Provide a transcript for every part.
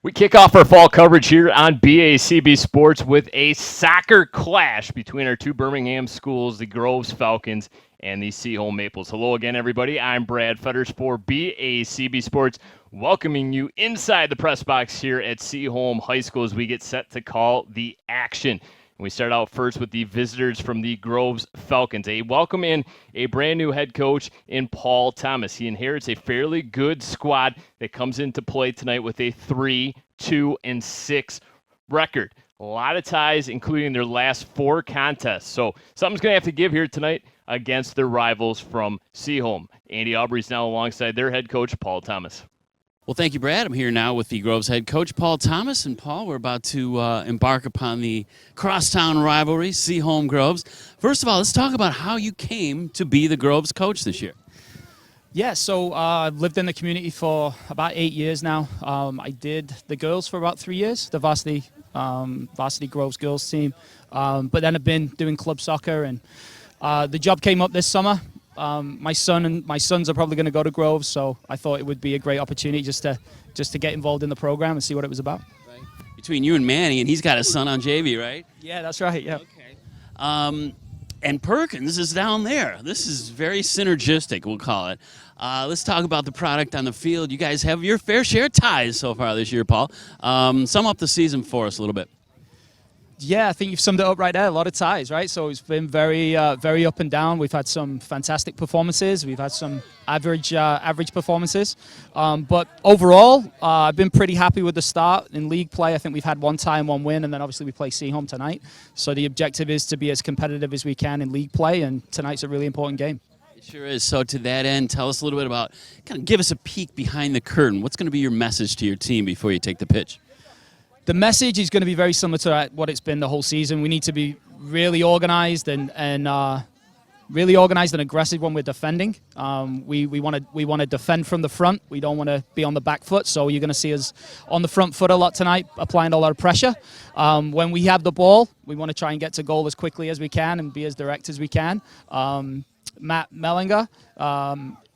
We kick off our fall coverage here on BACB Sports with a soccer clash between our two Birmingham schools, the Groves Falcons and the Seaholm Maples. Hello again, everybody. I'm Brad Fetters for BACB Sports, welcoming you inside the press box here at Seaholm High School as we get set to call the action. We start out first with the visitors from the Groves Falcons. They welcome in a brand new head coach in Paul Thomas. He inherits a fairly good squad that comes into play tonight with a 3-2-6 record. A lot of ties, including their last 4 contests. So something's going to have to give here tonight against their rivals from Seaholm. Andy Aubrey's now alongside their head coach, Paul Thomas. Well, thank you, Brad. I'm here now with the Groves head coach, Paul Thomas. And, Paul, we're about to embark upon the crosstown rivalry, Seaholm Groves. First of all, let's talk about how you came to be the Groves coach this year. Yeah, so I've lived in the community for about 8 years now. I did the girls for about 3 years, the varsity Groves girls team. But then I've been doing club soccer, and the job came up this summer. My sons are probably going to go to Groves, so I thought it would be a great opportunity just to get involved in the program and see what it was about. Right. Between you and Manny, and he's got a son on JV, right? Yeah, that's right. Yeah. Okay. And Perkins is down there. This is very synergistic, we'll call it. Let's talk about the product on the field. You guys have your fair share of ties so far this year, Paul. Sum up the season for us a little bit. Yeah, I think you've summed it up right there. A lot of ties, right? So it's been very up and down. We've had some fantastic performances. We've had some average performances. But overall, I've been pretty happy with the start in league play. I think we've had 1 tie and 1 win, and then obviously we play Seaholm tonight. So the objective is to be as competitive as we can in league play, and tonight's a really important game. It sure is. So to that end, tell us a little bit about, kind of give us a peek behind the curtain. What's going to be your message to your team before you take the pitch? The message is going to be very similar to what it's been the whole season. We need to be really organized and aggressive when we're defending. We want to defend from the front. We don't want to be on the back foot. So you're going to see us on the front foot a lot tonight, applying a lot of pressure. When we have the ball, we want to try and get to goal as quickly as we can and be as direct as we can. Matt Mellinger,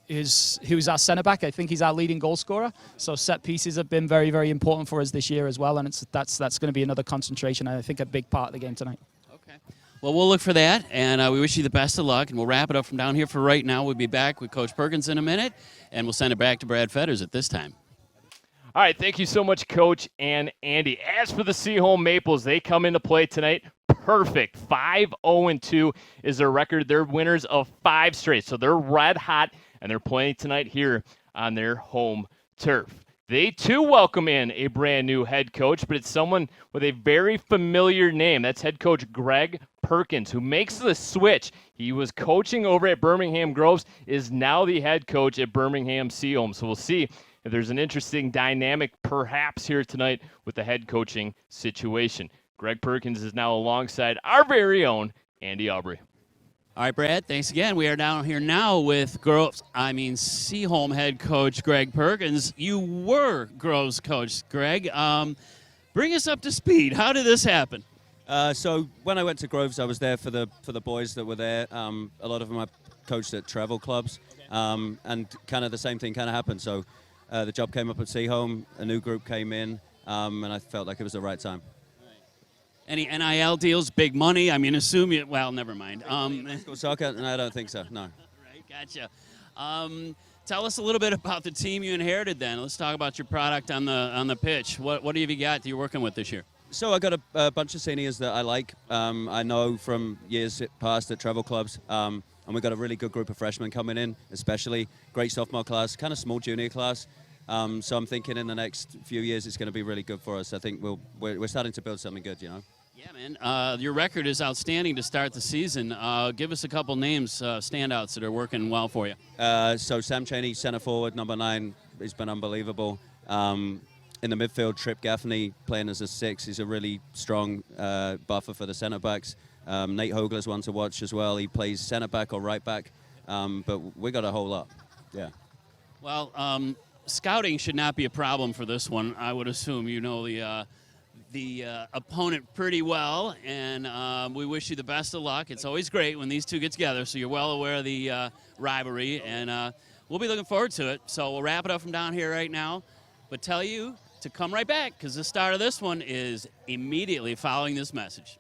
who's our centre back. I think he's our leading goal scorer. So set pieces have been very, very important for us this year as well, and that's going to be another concentration, and I think a big part of the game tonight. Okay. Well, we'll look for that, and we wish you the best of luck, and we'll wrap it up from down here for right now. We'll be back with Coach Perkins in a minute, and we'll send it back to Brad Fetters at this time. All right, thank you so much, Coach and Andy. As for the Seaholm Maples, they come into play tonight perfect. 5-0-2 is their record. They're winners of 5 straight, so they're red hot, and they're playing tonight here on their home turf. They, too, welcome in a brand-new head coach, but it's someone with a very familiar name. That's head coach Greg Perkins, who makes the switch. He was coaching over at Birmingham Groves, is now the head coach at Birmingham Seaholm. So we'll see if there's an interesting dynamic perhaps here tonight with the head coaching situation. Greg Perkins is now alongside our very own Andy Aubrey. All right, Brad, thanks again. We are down here now with Seaholm head coach Greg Perkins. You were Groves coach, Greg. Bring us up to speed. How did this happen? So when I went to Groves, I was there for the boys that were there. A lot of them I coached at travel clubs, and kind of the same thing kind of happened. So the job came up at Seaholm, a new group came in, and I felt like it was the right time. Any NIL deals, big money? I mean, assume you, well, never mind. School soccer? No, I don't think so, no. Right, gotcha. Tell us a little bit about the team you inherited then. Let's talk about your product on the pitch. What have you got that you're working with this year? So I got a bunch of seniors that I like. I know from years past at travel clubs. And we've got a really good group of freshmen coming in, especially great sophomore class, kind of small junior class. So I'm thinking in the next few years it's going to be really good for us. I think we're starting to build something good, you know. Yeah, man. Your record is outstanding to start the season. Give us a couple names, standouts that are working well for you. So Sam Cheney, center forward, number 9, he's been unbelievable. In the midfield, Trip Gaffney playing as a 6. He's a really strong buffer for the center backs. Nate Hogler's one to watch as well. He plays center back or right back. But we got a whole lot. Yeah. Well, scouting should not be a problem for this one. I would assume you know the opponent pretty well, and we wish you the best of luck. It's always great when these two get together, so you're well aware of the rivalry, and we'll be looking forward to it. So we'll wrap it up from down here right now, but tell you to to come right back because the start of this one is immediately following this message.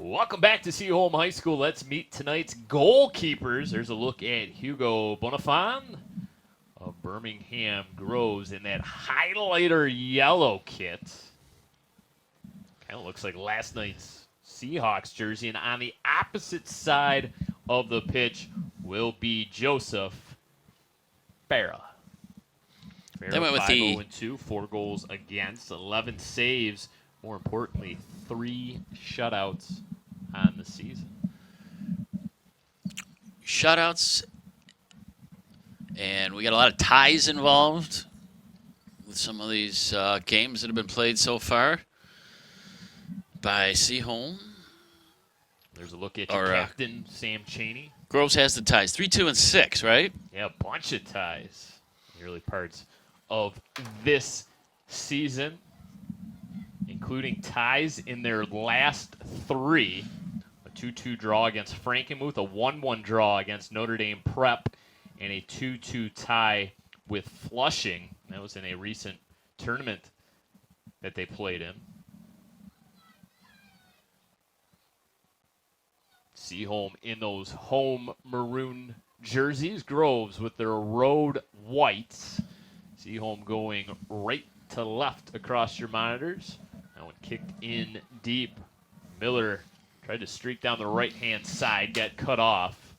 Welcome back to Seaholm High School. Let's meet tonight's goalkeepers. There's a look at Hugo Bonifan of Birmingham Groves in that highlighter yellow kit. Kind of looks like last night's Seahawks jersey. And on the opposite side of the pitch will be Joseph Farah. They went with 5-0-2, 4 goals against, 11 saves. More importantly, 3 shutouts on the season. Shutouts, and we got a lot of ties involved with some of these games that have been played so far by Seaholm. There's a look at your captain, Sam Chaney. Groves has the ties, 3, 2, and 6, right? Yeah, a bunch of ties in the early parts of this season, including ties in their last 3. A 2-2 draw against Frankenmuth, a 1-1 draw against Notre Dame Prep, and a 2-2 tie with Flushing. That was in a recent tournament that they played in. Seaholm in those home maroon jerseys. Groves with their road whites. Seaholm going right to left across your monitors. That one kicked in deep. Miller tried to streak down the right-hand side, got cut off.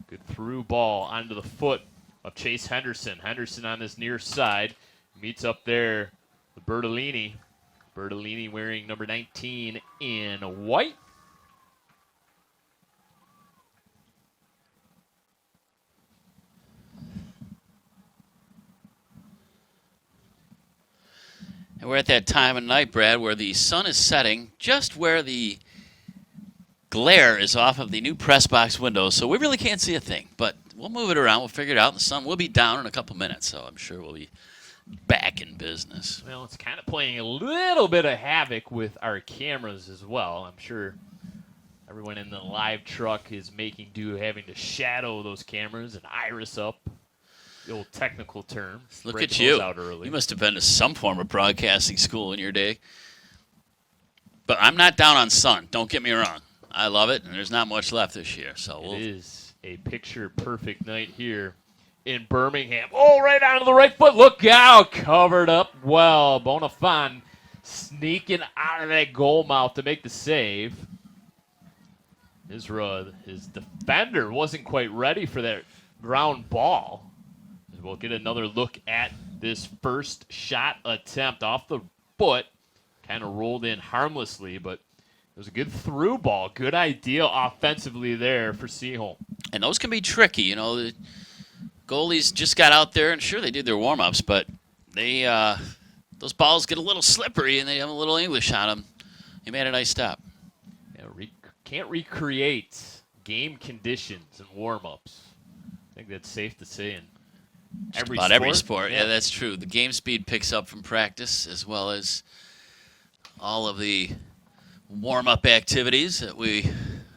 Good through ball onto the foot of Chase Henderson. Henderson on this near side meets up there with Bertolini. Bertolini wearing number 19 in white. And we're at that time of night, Brad, where the sun is setting just where the glare is off of the new press box windows, so we really can't see a thing. But we'll move it around. We'll figure it out. The sun will be down in a couple minutes, so I'm sure we'll be back in business. Well, it's kind of playing a little bit of havoc with our cameras as well. I'm sure everyone in the live truck is making do having to shadow those cameras and iris up. The old technical term. Look at you. You must have been to some form of broadcasting school in your day. But I'm not down on sun. Don't get me wrong. I love it, and there's not much left this year. So it is a picture-perfect night here in Birmingham. Oh, right onto the right foot. Look out. Covered up well. Bonifan sneaking out of that goal mouth to make the save. Isra, his defender, wasn't quite ready for that ground ball. We'll get another look at this first shot attempt off the foot. Kind of rolled in harmlessly, but it was a good through ball. Good idea offensively there for Seaholm. And those can be tricky. You know, the goalies just got out there, and sure, they did their warm-ups, but they those balls get a little slippery, and they have a little English on them. He made a nice stop. Yeah, can't recreate game conditions and warm-ups. I think that's safe to say in every sport. Yeah, that's true. The game speed picks up from practice as well as all of the warm-up activities that we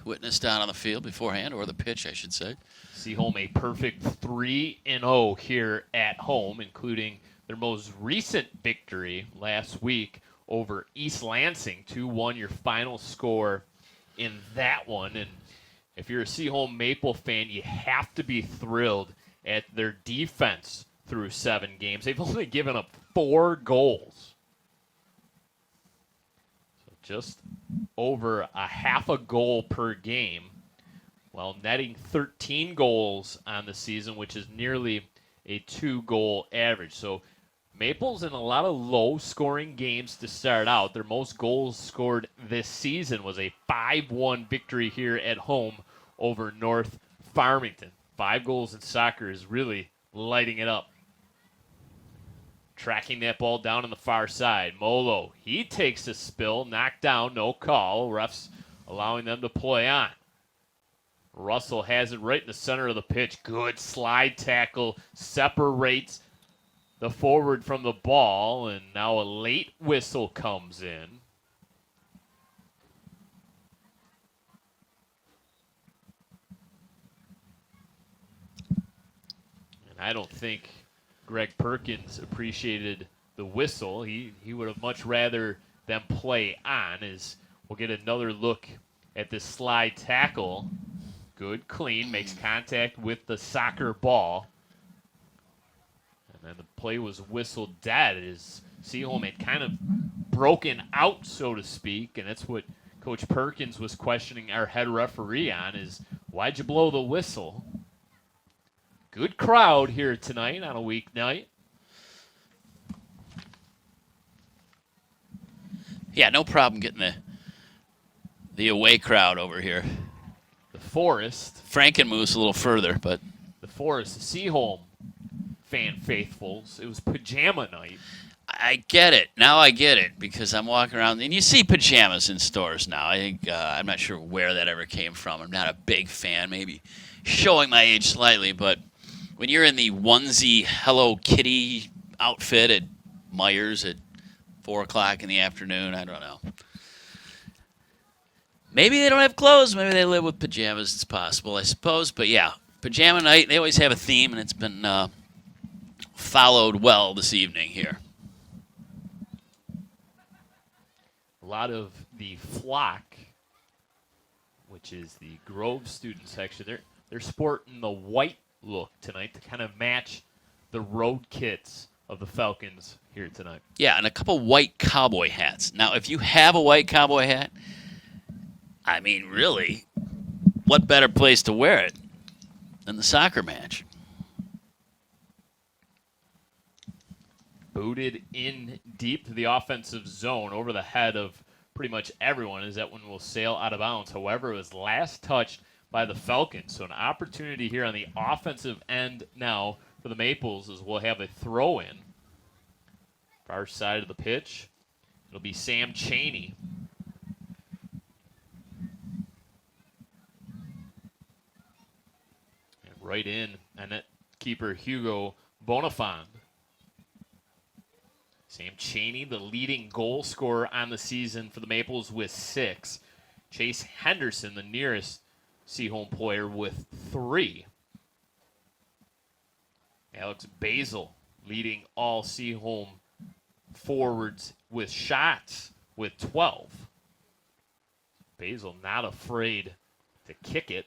witnessed down on the field beforehand, or the pitch, I should say. Seaholm a perfect 3-0 here at home, including their most recent victory last week over East Lansing, 2-1, your final score in that one. And if you're a Seaholm Maple fan, you have to be thrilled at their defense through 7 games. They've only given up 4 goals. So just over a half a goal per game, while netting 13 goals on the season, which is nearly a 2-goal average. So Maples in a lot of low-scoring games to start out. Their most goals scored this season was a 5-1 victory here at home over North Farmington. 5 goals in soccer is really lighting it up. Tracking that ball down on the far side. Molo, he takes a spill, knocked down, no call. Refs allowing them to play on. Russell has it right in the center of the pitch. Good slide tackle, separates the forward from the ball, and now a late whistle comes in. And I don't think Greg Perkins appreciated the whistle. He would have much rather them play on, as we'll get another look at this slide tackle. Good, clean, makes contact with the soccer ball. And then the play was whistled dead as Seaholm had kind of broken out, so to speak, and that's what Coach Perkins was questioning our head referee on, is why'd you blow the whistle? Good crowd here tonight on a weeknight. Yeah, no problem getting the away crowd over here. The Forest. Frankenmuth's a little further, but The Forest, the Seaholm fan faithfuls. It was pajama night. I get it. Now I get it, because I'm walking around, and you see pajamas in stores now. I think, I'm not sure where that ever came from. I'm not a big fan, maybe showing my age slightly, but when you're in the onesie Hello Kitty outfit at Myers at 4 o'clock in the afternoon, I don't know. Maybe they don't have clothes. Maybe they live with pajamas. It's possible, I suppose. But yeah, pajama night, they always have a theme, and it's been followed well this evening here. A lot of the flock, which is the Groves student section, they're sporting the white look tonight to kind of match the road kits of the Falcons here tonight. Yeah, and a couple white cowboy hats. Now, if you have a white cowboy hat, I mean, really, what better place to wear it than the soccer match? Booted in deep to the offensive zone over the head of pretty much everyone, as that one will sail out of bounds. However, it was last touched by the Falcons. So an opportunity here on the offensive end now for the Maples, as we'll have a throw-in. Far side of the pitch. It'll be Sam Chaney. And right in, and net keeper Hugo Bonifond. Sam Chaney, the leading goal scorer on the season for the Maples with 6. Chase Henderson, the nearest Seaholm player, with 3. Alex Basil leading all Seaholm forwards with shots with 12. Basil not afraid to kick it.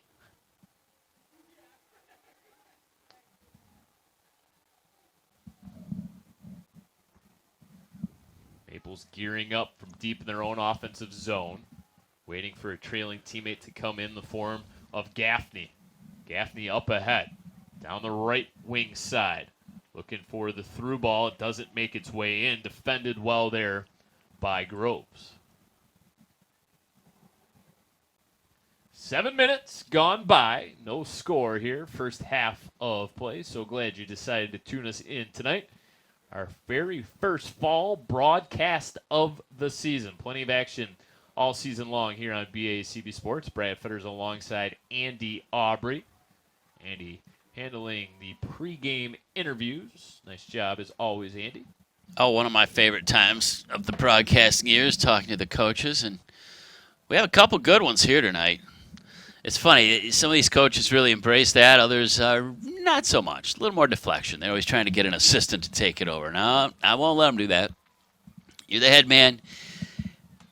Maples gearing up from deep in their own offensive zone, waiting for a trailing teammate to come in the form of Gaffney. Gaffney up ahead, down the right wing side, looking for the through ball. It doesn't make its way in. Defended well there by Groves. 7 minutes gone by. No score here. First half of play. So glad you decided to tune us in tonight. Our very first fall broadcast of the season. Plenty of action all season long here on BACB Sports. Brad Fetters alongside Andy Aubrey. Andy handling the pregame interviews. Nice job as always, Andy. Oh, one of my favorite times of the broadcasting years, talking to the coaches, and we have a couple good ones here tonight. It's funny, some of these coaches really embrace that, others are not so much. A little more deflection. They're always trying to get an assistant to take it over. No, I won't let them do that. You're the head man.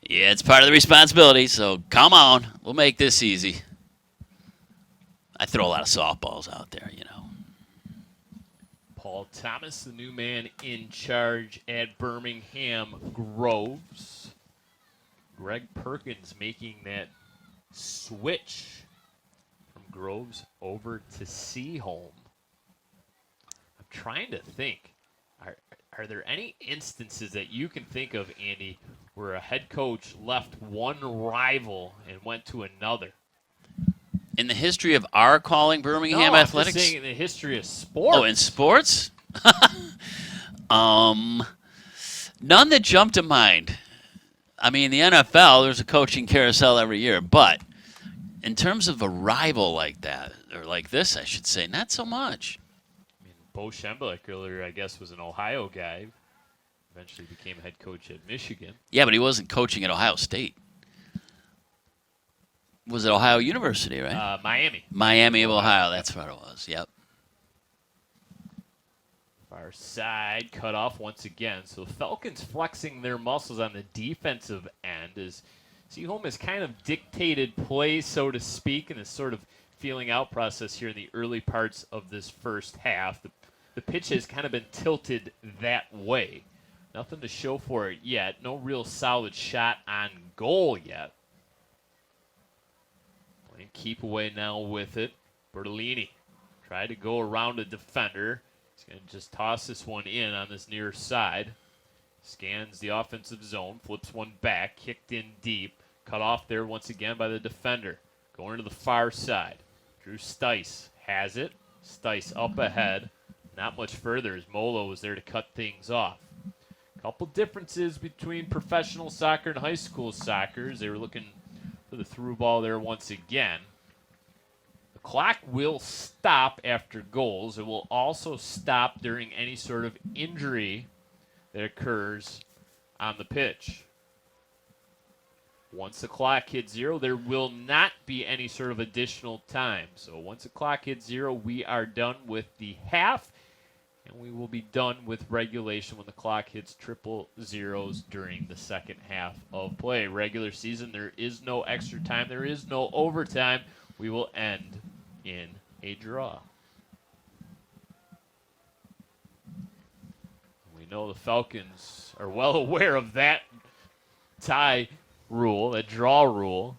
Yeah, it's part of the responsibility, so come on. We'll make this easy. I throw a lot of softballs out there, you know. Paul Thomas, the new man in charge at Birmingham Groves. Greg Perkins making that switch from Groves over to Seaholm. I'm trying to think. Are there any instances that you can think of, Andy, where a head coach left one rival and went to another? In the history of our calling Birmingham No, athletics? I'm just saying in the history of sports. Oh, in sports? None that jump to mind. I mean, the NFL, there's a coaching carousel every year, but in terms of a rival like that, or like this, I should say, not so much. I mean, Bo Schembelek earlier, I guess, was an Ohio guy. Eventually became head coach at Michigan. Yeah, but he wasn't coaching at Ohio State. Was it Ohio University, right? Miami. Miami of Ohio, that's what it was, yep. Far side cut off once again. So the Falcons flexing their muscles on the defensive end as Seaholm has kind of dictated play, so to speak, in this sort of feeling out process here in the early parts of this first half. The pitch has kind of been tilted that way. Nothing to show for it yet. No real solid shot on goal yet. Playing keep away now with it. Bertolini tried to go around a defender. He's going to just toss this one in on this near side. Scans the offensive zone, flips one back, kicked in deep. Cut off there once again by the defender. Going to the far side. Drew Stice has it. Stice up ahead. Not much further as Molo was there to cut things off. Couple differences between professional soccer and high school soccer as they were looking for the through ball there once again. The clock will stop after goals. It will also stop during any sort of injury that occurs on the pitch. Once the clock hits 0, there will not be any sort of additional time. So once the clock hits 0, we are done with the half. And we will be done with regulation when the clock hits triple zeros during the second half of play. Regular season, there is no extra time. There is no overtime. We will end in a draw. We know the Falcons are well aware of that tie rule, that draw rule.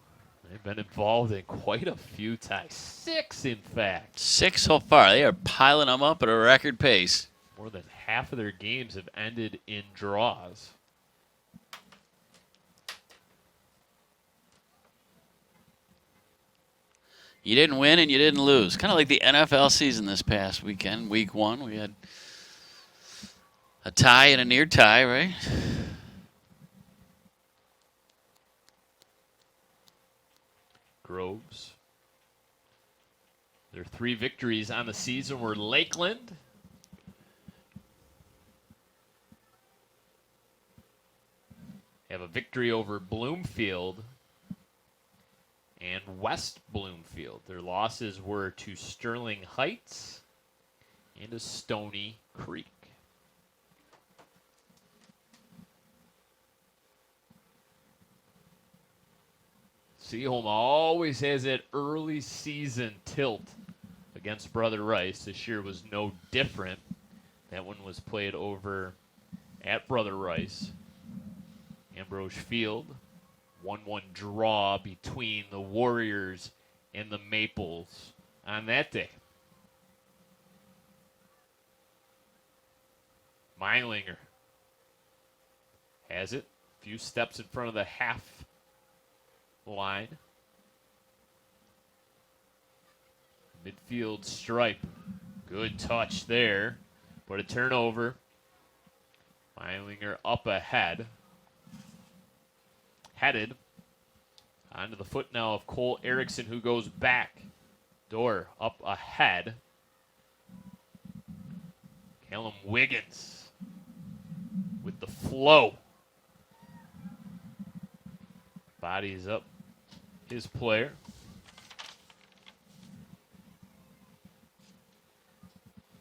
They've been involved in quite a few ties. 6, in fact. 6 so far. They are piling them up at a record pace. More than half of their games have ended in draws. You didn't win and you didn't lose. Kind of like the NFL season this past weekend. Week 1, we had a tie and a near tie, right? Groves. Their 3 victories on the season were Lakeland, have a victory over Bloomfield, and West Bloomfield. Their losses were to Sterling Heights and to Stony Creek. Seaholm always has that early season tilt against Brother Rice. This year was no different. That one was played over at Brother Rice. Ambrose Field, 1-1 draw between the Warriors and the Maples on that day. Meilinger has it. A few steps in front of the half line. Midfield stripe. Good touch there. But a turnover. Meilinger up ahead. Headed. Onto the foot now of Cole Erickson, who goes back. Door up ahead. Callum Wiggins with the flow. Bodies up his player.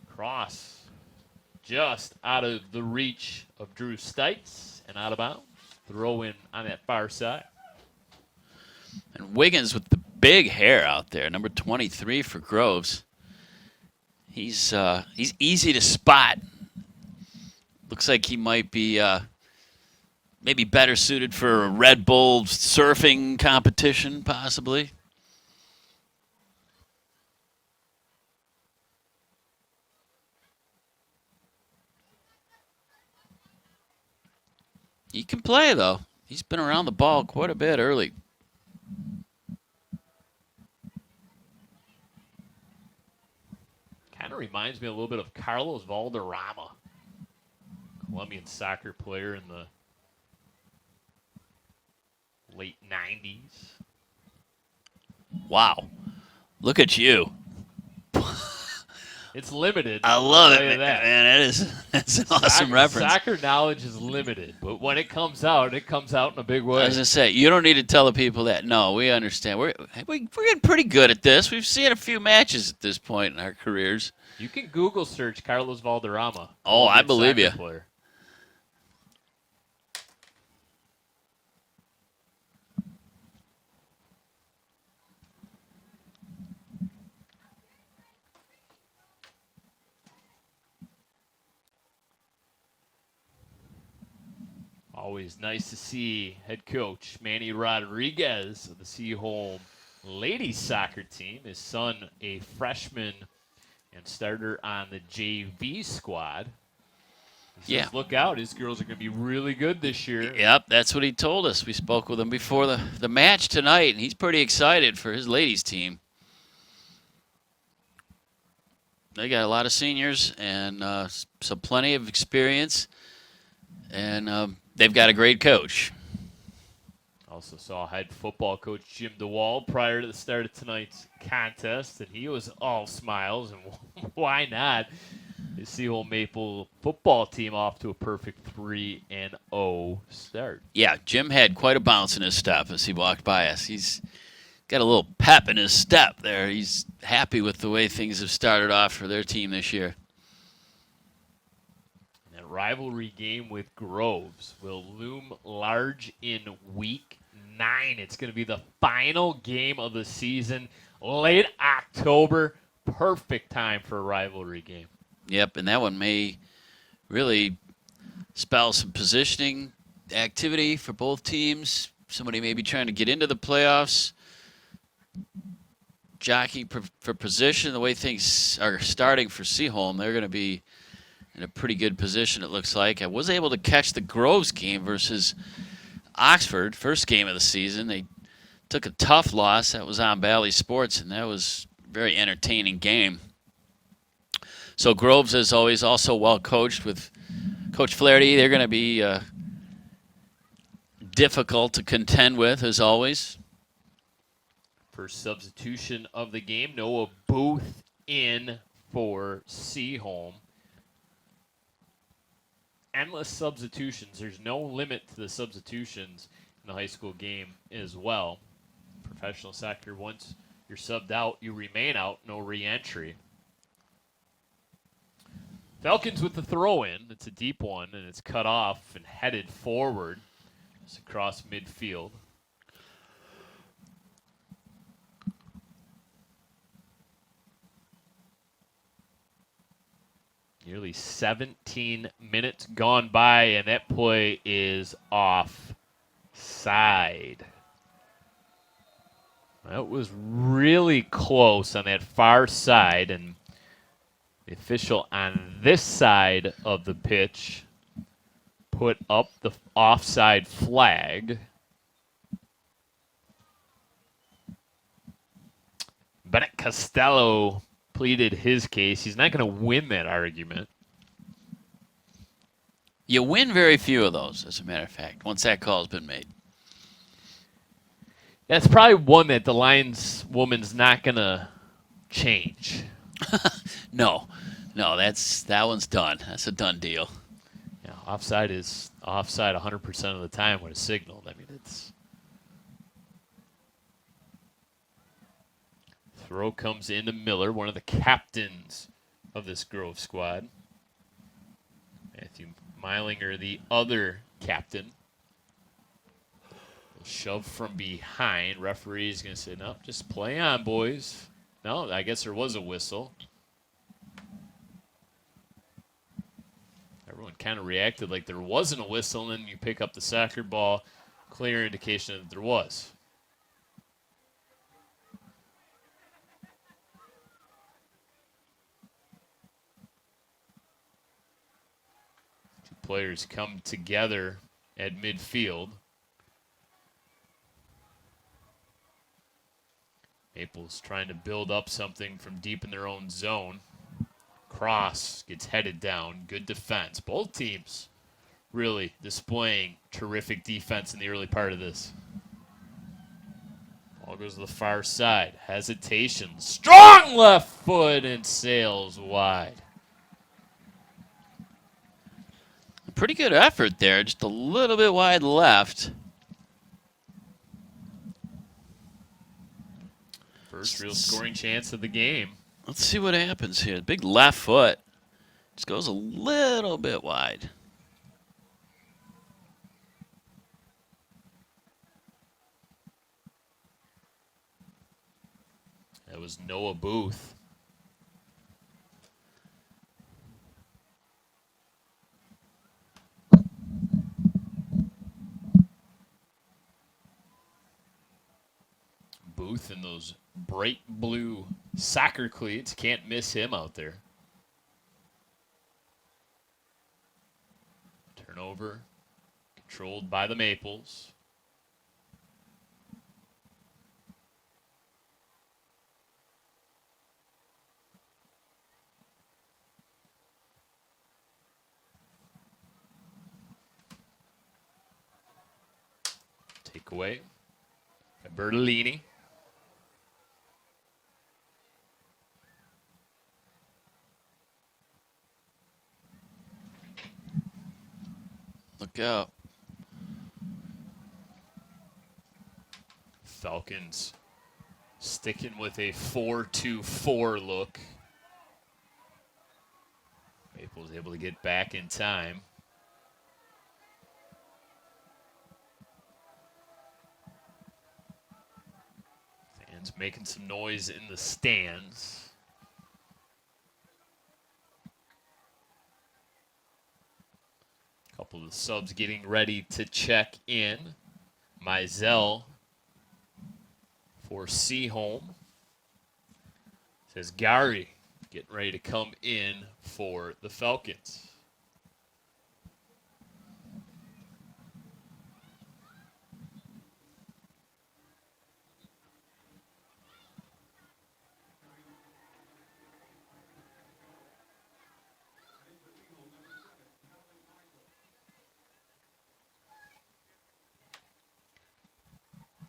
Cross just out of the reach of Drew Stites and out of bounds. Throw in on that far side. And Wiggins with the big hair out there, number 23 for Groves. He's easy to spot. Looks like he might be maybe better suited for a Red Bull surfing competition, possibly. He can play, though. He's been around the ball quite a bit early. Kind of reminds me a little bit of Carlos Valderrama, Colombian soccer player in the late 90s. Wow. Look at you. It's limited. I love I'll it, tell you that. man. That's an awesome reference. Soccer knowledge is limited, but when it comes out in a big way. I was going to say, you don't need to tell the people that. No, we understand. We're getting pretty good at this. We've seen a few matches at this point in our careers. You can Google search Carlos Valderrama. Oh, I believe you. Player. Always nice to see head coach Manny Rodriguez of the Seaholm ladies soccer team. His son, a freshman and starter on the JV squad. He says, look out, his girls are going to be really good this year. Yep, that's what he told us. We spoke with him before the match tonight, and he's pretty excited for his ladies team. They got a lot of seniors and so plenty of experience, and they've got a great coach. Also saw head football coach Jim DeWall prior to the start of tonight's contest, and he was all smiles, and why not? The Seaholm Maple football team off to a perfect 3-0 start. Yeah, Jim had quite a bounce in his step as he walked by us. He's got a little pep in his step there. He's happy with the way things have started off for their team this year. That rivalry game with Groves will loom large in week 9. It's going to be the final game of the season, late October. Perfect time for a rivalry game. Yep, and that one may really spell some positioning activity for both teams. Somebody may be trying to get into the playoffs, jockeying for position. The way things are starting for Seaholm, they're going to be in a pretty good position, it looks like. I was able to catch the Groves game versus Oxford, first game of the season. They took a tough loss. That was on Valley Sports, and that was a very entertaining game. So Groves, as always, also well coached with Coach Flaherty. They're going to be difficult to contend with, as always. First substitution of the game, Noah Booth in for Seaholm. Endless substitutions. There's no limit to the substitutions in the high school game as well. Professional soccer, once you're subbed out, you remain out, no re-entry. Falcons with the throw-in. It's a deep one, and it's cut off and headed forward. It's across midfield. Nearly 17 minutes gone by, and that play is offside. That was really close on that far side, and the official on this side of the pitch put up the offside flag. Bennett Costello pleaded his case. He's not going to win that argument. You win very few of those, as a matter of fact, once that call's been made. That's probably one that the lineswoman's not going to change. No, that one's done. That's a done deal. Yeah, offside is offside 100% of the time when it's signaled. I mean, it's... Throw comes into Miller, one of the captains of this Grove squad. Matthew Meilinger, the other captain. Shove from behind. Referee's going to say, no, just play on, boys. No, I guess there was a whistle. Everyone kind of reacted like there wasn't a whistle, and then you pick up the soccer ball. Clear indication that there was. Two players come together at midfield. Maples trying to build up something from deep in their own zone. Cross gets headed down. Good defense. Both teams really displaying terrific defense in the early part of this. Ball goes to the far side. Hesitation. Strong left foot and sails wide. Pretty good effort there. Just a little bit wide left. First real scoring chance of the game. Let's see what happens here. Big left foot. Just goes a little bit wide. That was Noah Booth. Booth in those bright blue soccer cleats. Can't miss him out there. Turnover controlled by the Maples. Takeaway by Bertolini. Look out. Falcons sticking with a 4-2-4 look. Maples able to get back in time. Fans making some noise in the stands. Couple of the subs getting ready to check in. Mizell for Seaholm. Says Gary getting ready to come in for the Falcons.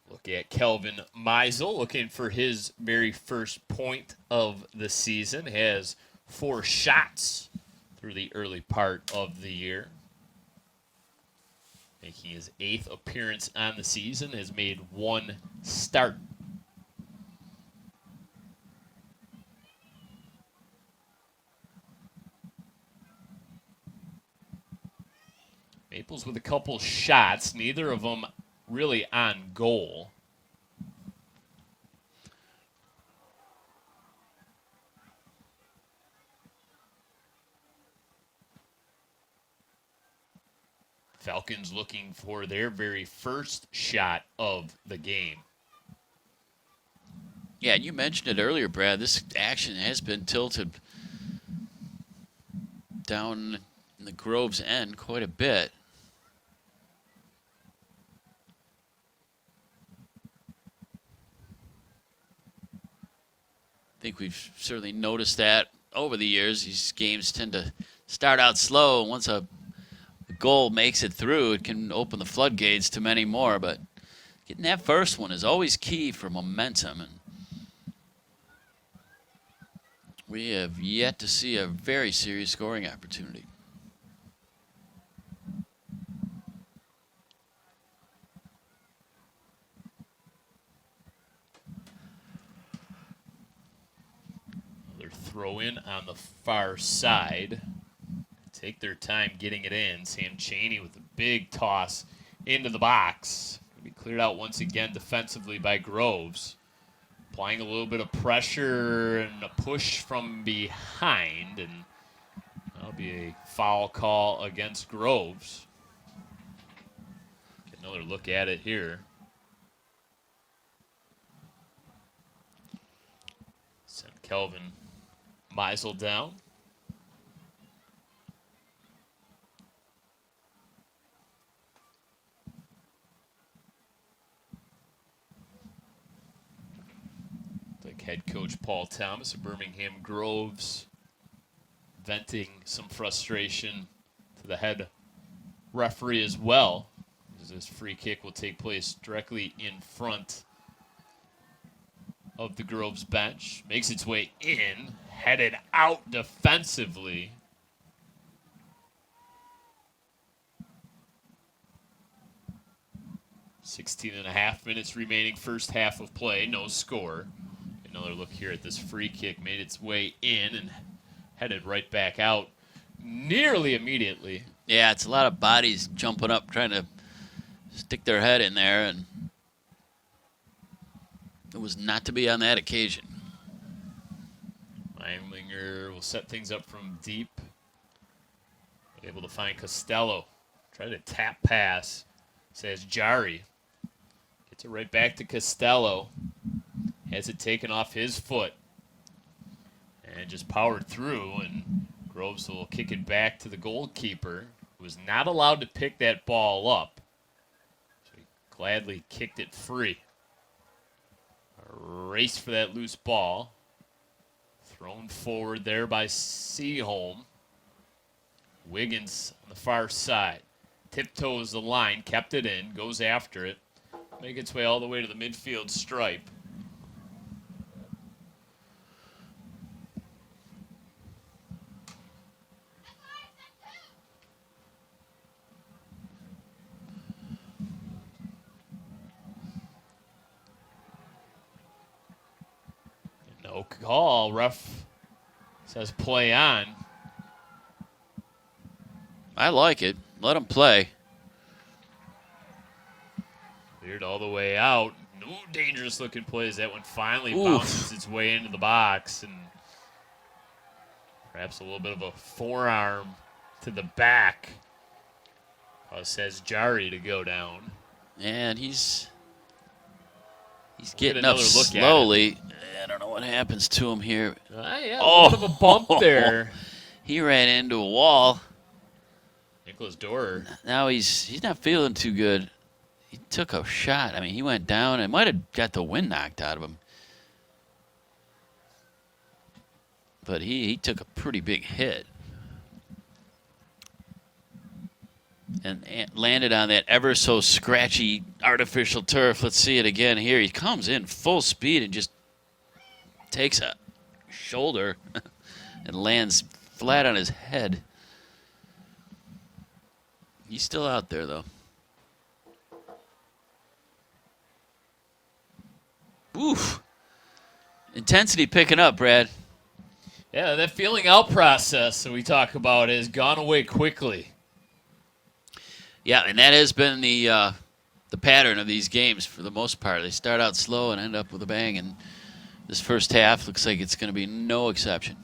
Look at Kelvin Meisel looking for his very first point of the season. Has 4 shots through the early part of the year. Making his 8th appearance on the season. Has made 1 start. Maples with a couple shots, neither of them really on goal. Falcons looking for their very first shot of the game. Yeah, and you mentioned it earlier, Brad. This action has been tilted down in the Groves end quite a bit. I think we've certainly noticed that over the years. These games tend to start out slow, and once a goal makes it through, it can open the floodgates to many more. But getting that first one is always key for momentum, and we have yet to see a very serious scoring opportunity. Throw in on the far side. Take their time getting it in. Sam Chaney with a big toss into the box. Going to be cleared out once again defensively by Groves. Applying a little bit of pressure and a push from behind. And that'll be a foul call against Groves. Get another look at it here. Send Kelvin Meisel down. like head coach Paul Thomas of Birmingham Groves venting some frustration to the head referee as well, as this free kick will take place directly in front of the Groves bench. Makes its way in, headed out defensively. .5 minutes remaining, first half of play, no score. Another look here at this free kick, made its way in and headed right back out nearly immediately. Yeah, it's a lot of bodies jumping up, trying to stick their head in there, and it was not to be on that occasion. Meinlinger will set things up from deep. Able to find Costello. Try to tap pass. Says Jari. Gets it right back to Costello. Has it taken off his foot. And just powered through, and Groves will kick it back to the goalkeeper, who was not allowed to pick that ball up. So he gladly kicked it free. A race for that loose ball. Thrown forward there by Seaholm. Wiggins on the far side. Tiptoes the line, kept it in, goes after it. Make its way all the way to the midfield stripe. No call. Ref says play on. I like it. Let him play. Cleared all the way out. No dangerous looking plays. That one finally Oof. bounces its way into the box, and perhaps a little bit of a forearm to the back. Says Jari to go down. And he's Get getting up another look at it. slowly. I don't know what happens to him here. Yeah, a little bit of a bump there. He ran into a wall. Nicholas Dorer. Now he's not feeling too good. He took a shot. I mean, he went down and might have got the wind knocked out of him. But he took a pretty big hit. And landed on that ever so scratchy artificial turf. Let's see it again here. He comes in full speed and just takes a shoulder and lands flat on his head. He's still out there, though. Oof. Intensity picking up, Brad. Yeah, that feeling out process that we talk about has gone away quickly. Yeah, and that has been the pattern of these games for the most part. They start out slow and end up with a bang, and this first half looks like it's going to be no exception.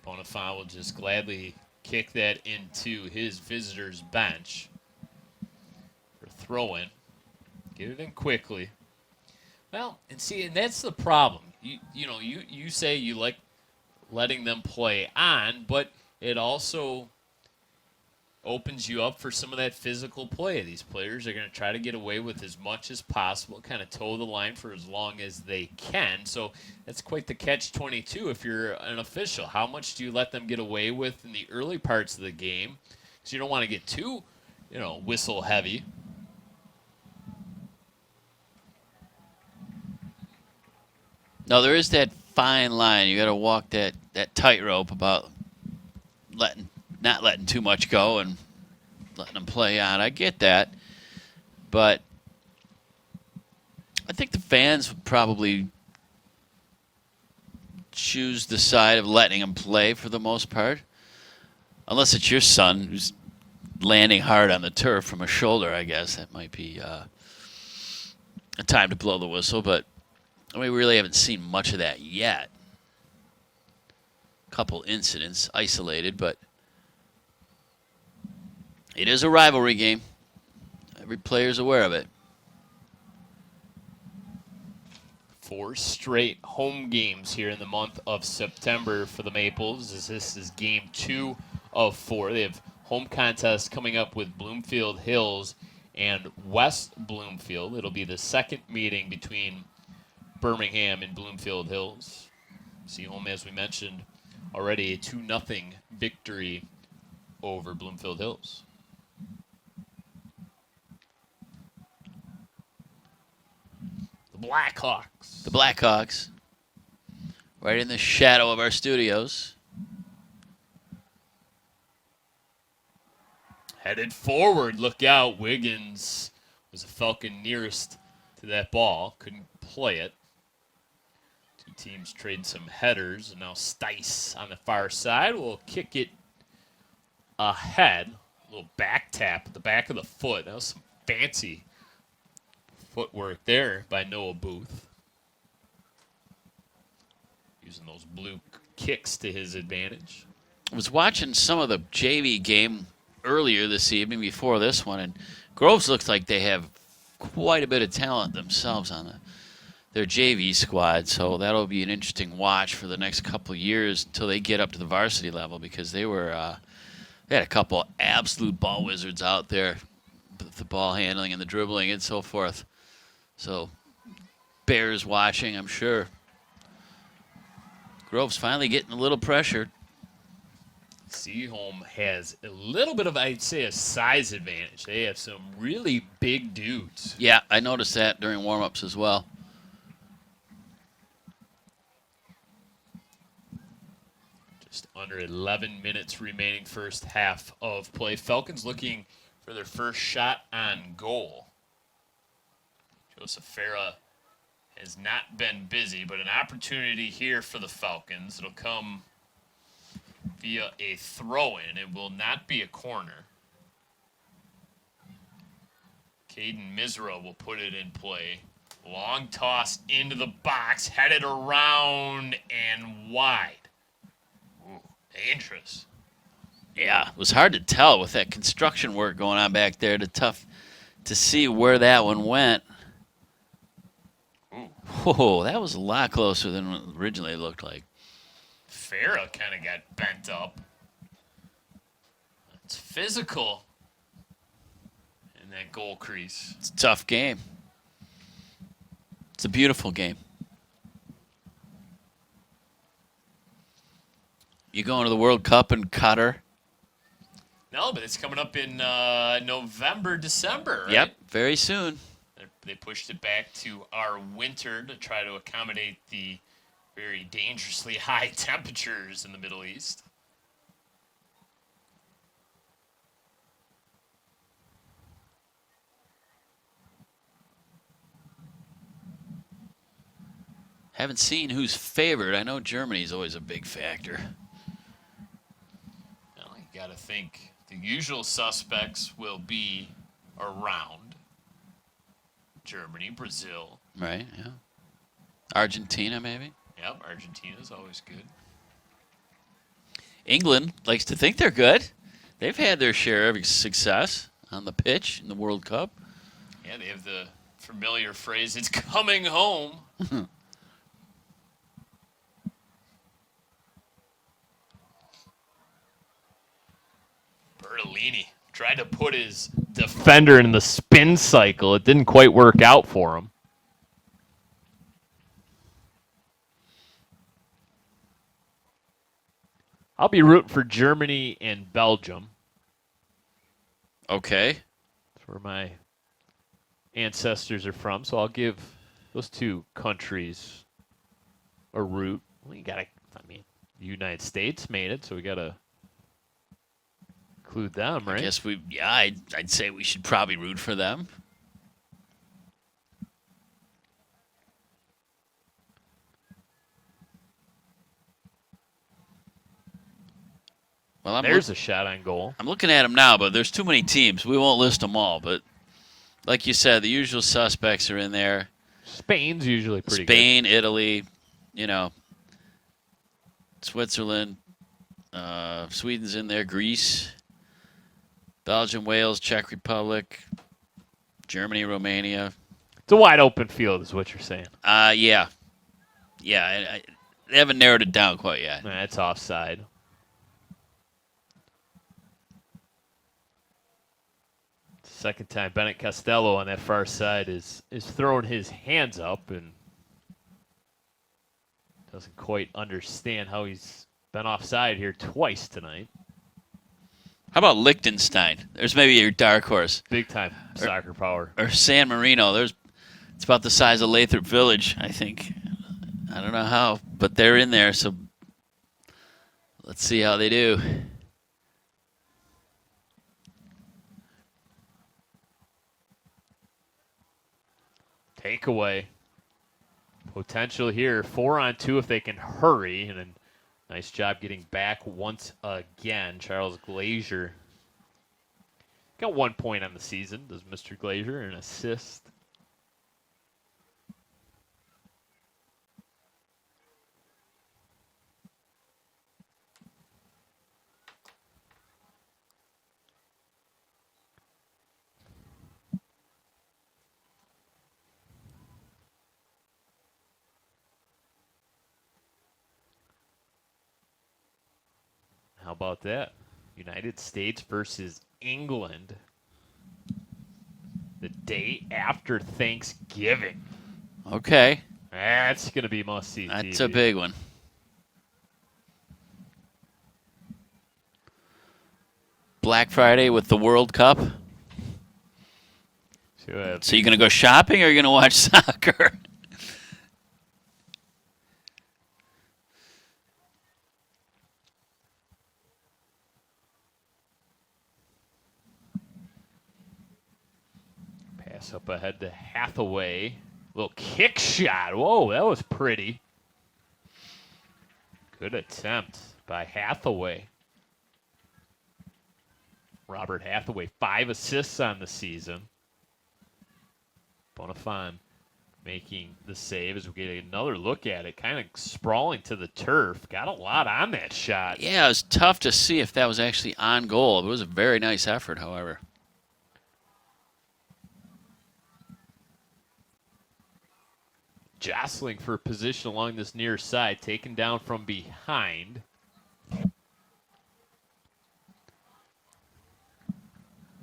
Bonifant will just gladly kick that into his visitors' bench for throw-in. Get it in quickly. Well, and that's the problem. You say you like letting them play on, but it also opens you up for some of that physical play. These players are going to try to get away with as much as possible, kind of toe the line for as long as they can. So that's quite the catch-22 if you're an official. How much do you let them get away with in the early parts of the game? Because you don't want to get too, whistle heavy. No, there is that fine line. You got to walk that tightrope about not letting too much go and letting them play on. I get that, but I think the fans would probably choose the side of letting them play for the most part, unless it's your son who's landing hard on the turf from a shoulder. I guess that might be a time to blow the whistle, but we really haven't seen much of that yet. A couple incidents isolated, but it is a rivalry game. Every player's aware of it. 4 straight home games here in the month of September for the Maples, as this is game 2 of 4. They have home contests coming up with Bloomfield Hills and West Bloomfield. It'll be the second meeting between Birmingham and Bloomfield Hills. Seaholm, as we mentioned, already a 2-0 victory over Bloomfield Hills. The Blackhawks. The Blackhawks, right in the shadow of our studios. Headed forward. Look out. Wiggins was the Falcon nearest to that ball. Couldn't play it. Two teams trade some headers. And now Stice on the far side will kick it ahead. A little back tap at the back of the foot. That was some fancy footwork there by Noah Booth. Using those blue kicks to his advantage. I was watching some of the JV game earlier this evening before this one, and Groves looks like they have quite a bit of talent themselves on their JV squad, so that'll be an interesting watch for the next couple of years until they get up to the varsity level, because they had a couple absolute ball wizards out there with the ball handling and the dribbling and so forth. So Bears watching, I'm sure. Groves finally getting a little pressured. Seaholm has a little bit of, I'd say, a size advantage. They have some really big dudes. Yeah, I noticed that during warm-ups as well. Just under 11 minutes remaining first half of play. Falcons looking for their first shot on goal. Joseph Farah has not been busy, but an opportunity here for the Falcons. It'll come via a throw-in. It will not be a corner. Caden Misra will put it in play. Long toss into the box, headed around and wide. Ooh, dangerous. Yeah, it was hard to tell with that construction work going on back there. Tough to see where that one went. Ooh. Whoa, that was a lot closer than what originally it looked like. Farah kind of got bent up. It's physical in that goal crease. It's a tough game. It's a beautiful game. You going to the World Cup in Qatar? No, but it's coming up in November, December, right? Yep, very soon. They pushed it back to our winter to try to accommodate the very dangerously high temperatures in the Middle East. Haven't seen who's favored. I know Germany's always a big factor. Well, you got to think the usual suspects will be around. Germany, Brazil. Right, yeah. Argentina, maybe. Yep, Argentina's always good. England likes to think they're good. They've had their share of success on the pitch in the World Cup. Yeah, they have the familiar phrase, it's coming home. Bertolini tried to put his defender in the spin cycle. It didn't quite work out for him. I'll be rooting for Germany and Belgium. Okay. That's where my ancestors are from, so I'll give those two countries a root. Well, you gotta, the United States made it, so we gotta include them, right? I guess I'd say we should probably root for them. Well, There's a shot on goal. I'm looking at them now, but there's too many teams. We won't list them all, but like you said, the usual suspects are in there. Spain's usually pretty good. Spain, Italy, Switzerland, Sweden's in there, Greece, Belgium, Wales, Czech Republic, Germany, Romania. It's a wide open field is what you're saying. Yeah. They haven't narrowed it down quite yet. Nah, it's offside. Second time Bennett Costello on that far side is throwing his hands up, and Doesn't quite understand how he's been offside here twice tonight. How about Liechtenstein? There's maybe your dark horse. Big time soccer power. Or San Marino. It's about the size of Lathrop Village, I think. I don't know how, but they're in there, so let's see how they do. Takeaway. Potential here. 4-on-2 if they can hurry. And then nice job getting back once again. Charles Glazier got 1 point on the season. Does Mr. Glazier an assist? How about that? United States versus England the day after Thanksgiving. Okay. That's going to be must-see TV. That's a big one. Black Friday with the World Cup. So you going to go shopping or are you going to watch soccer? Pass up ahead to Hathaway. Little kick shot. Whoa, that was pretty. Good attempt by Hathaway. Robert Hathaway, 5 assists on the season. Bonifant making the save as we get another look at it. Kind of sprawling to the turf. Got a lot on that shot. Yeah, it was tough to see if that was actually on goal. It was a very nice effort, however. Jostling for position along this near side. Taken down from behind.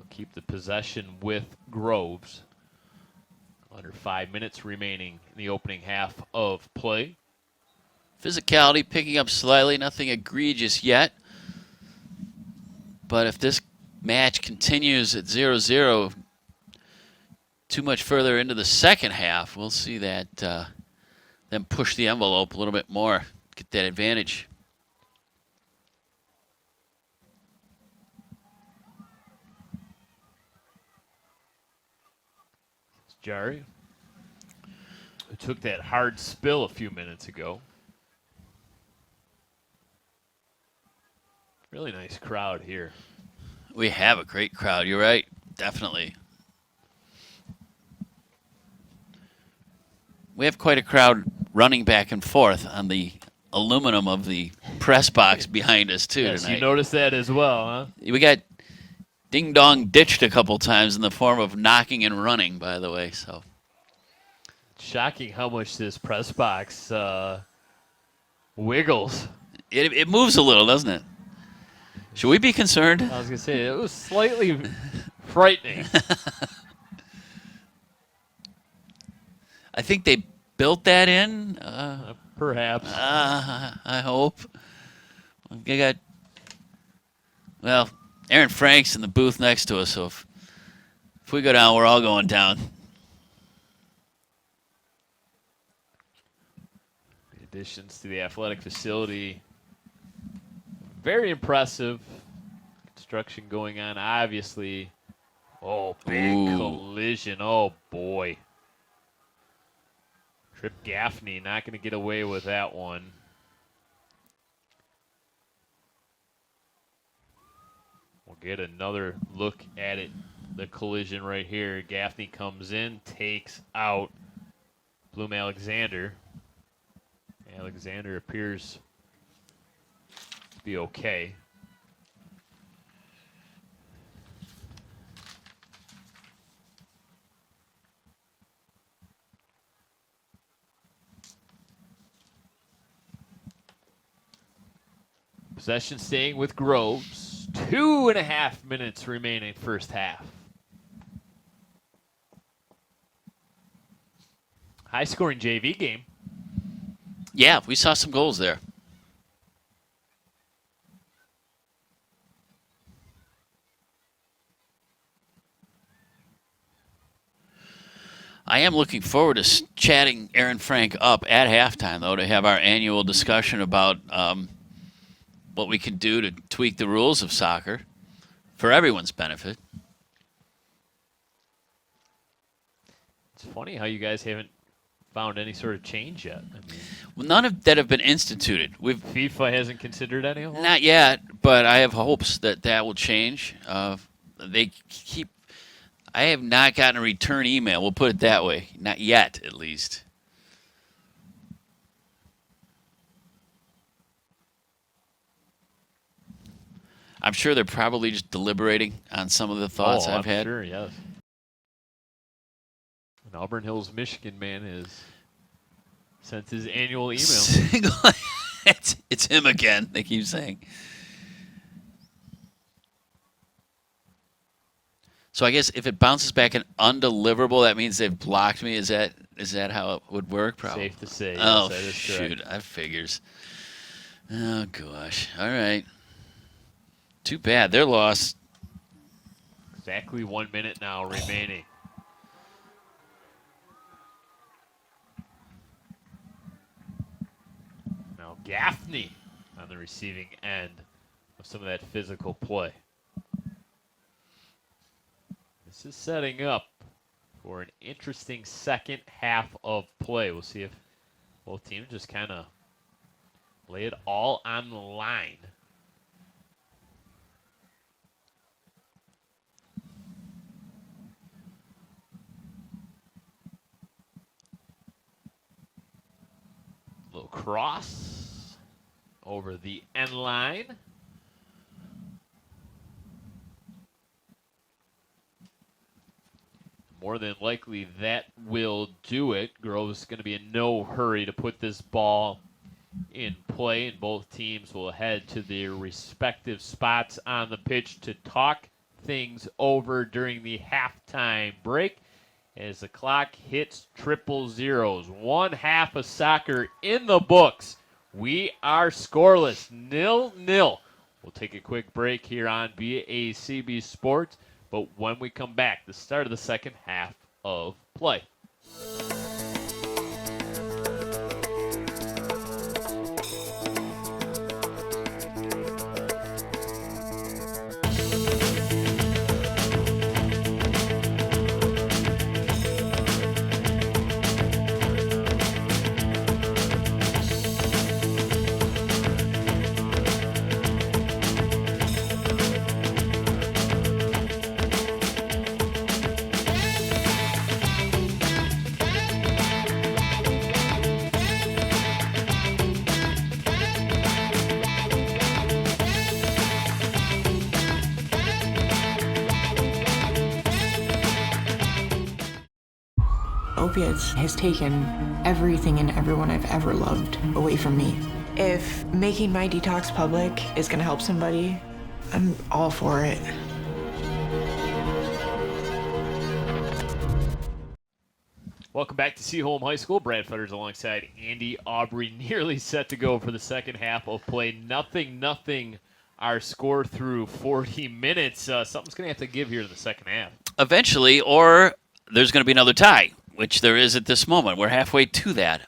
Keep the possession with Groves. Under 5 minutes remaining in the opening half of play. Physicality picking up slightly, nothing egregious yet. But if this match continues at 0-0 too much further into the second half, we'll see that them push the envelope a little bit more, get that advantage. Jari, who took that hard spill a few minutes ago. Really nice crowd here. We have a great crowd. You're right. Definitely. We have quite a crowd running back and forth on the aluminum of the press box behind us, too, yes, tonight. You noticed that as well, huh? We got ding-dong ditched a couple times in the form of knocking and running, by the way. So shocking how much this press box wiggles. It moves a little, doesn't it? Should we be concerned? I was going to say, it was slightly frightening. I think they built that in. Perhaps. I hope. We got, well, Aaron Frank's in the booth next to us, so if we go down, we're all going down. The additions to the athletic facility. Very impressive. Construction going on, obviously. Oh, big collision. Oh, boy. Trip Gaffney not going to get away with that one. We'll get another look at it. The collision right here. Gaffney comes in, takes out Bloom Alexander. Alexander appears to be okay. Possession staying with Groves. 2.5 minutes remaining first half. High-scoring JV game. Yeah, we saw some goals there. I am looking forward to chatting Aaron Frank up at halftime, though, to have our annual discussion about what we can do to tweak the rules of soccer for everyone's benefit. It's funny how you guys haven't found any sort of change yet. I mean, Well, none of that have been instituted. FIFA hasn't considered any of them? Not yet, but I have hopes that that will change. They keep. I have not gotten a return email. We'll put it that way. Not yet, at least. I'm sure they're probably just deliberating on some of the thoughts I've had. Sure, yes. And Auburn Hills, Michigan man has sent his annual email. It's him again, they keep saying. So I guess if it bounces back an undeliverable, that means they've blocked me. Is that how it would work? Probably. Safe to say. Oh, yes, that is shoot. correct. That figures. Oh, gosh. All right. Too bad. They're lost. Exactly 1 minute now remaining. Now Gaffney on the receiving end of some of that physical play. This is setting up for an interesting second half of play. We'll see if both teams just kind of lay it all on the line. Little cross over the end line. More than likely, that will do it. Groves is going to be in no hurry to put this ball in play, and both teams will head to their respective spots on the pitch to talk things over during the halftime break as the clock hits triple zeros. One half of soccer in the books. We are scoreless, 0-0. We'll take a quick break here on BACB Sports. But when we come back, the start of the second half of play. Opiates has taken everything and everyone I've ever loved away from me. If making my detox public is gonna help somebody, I'm all for it. Welcome back to Seaholm High School. Brad Fetters alongside Andy Aubrey, nearly set to go for the second half of play. Nothing. Our score through 40 minutes. Something's going to have to give here in the second half. Eventually, or there's going to be another tie, which there is at this moment. We're halfway to that.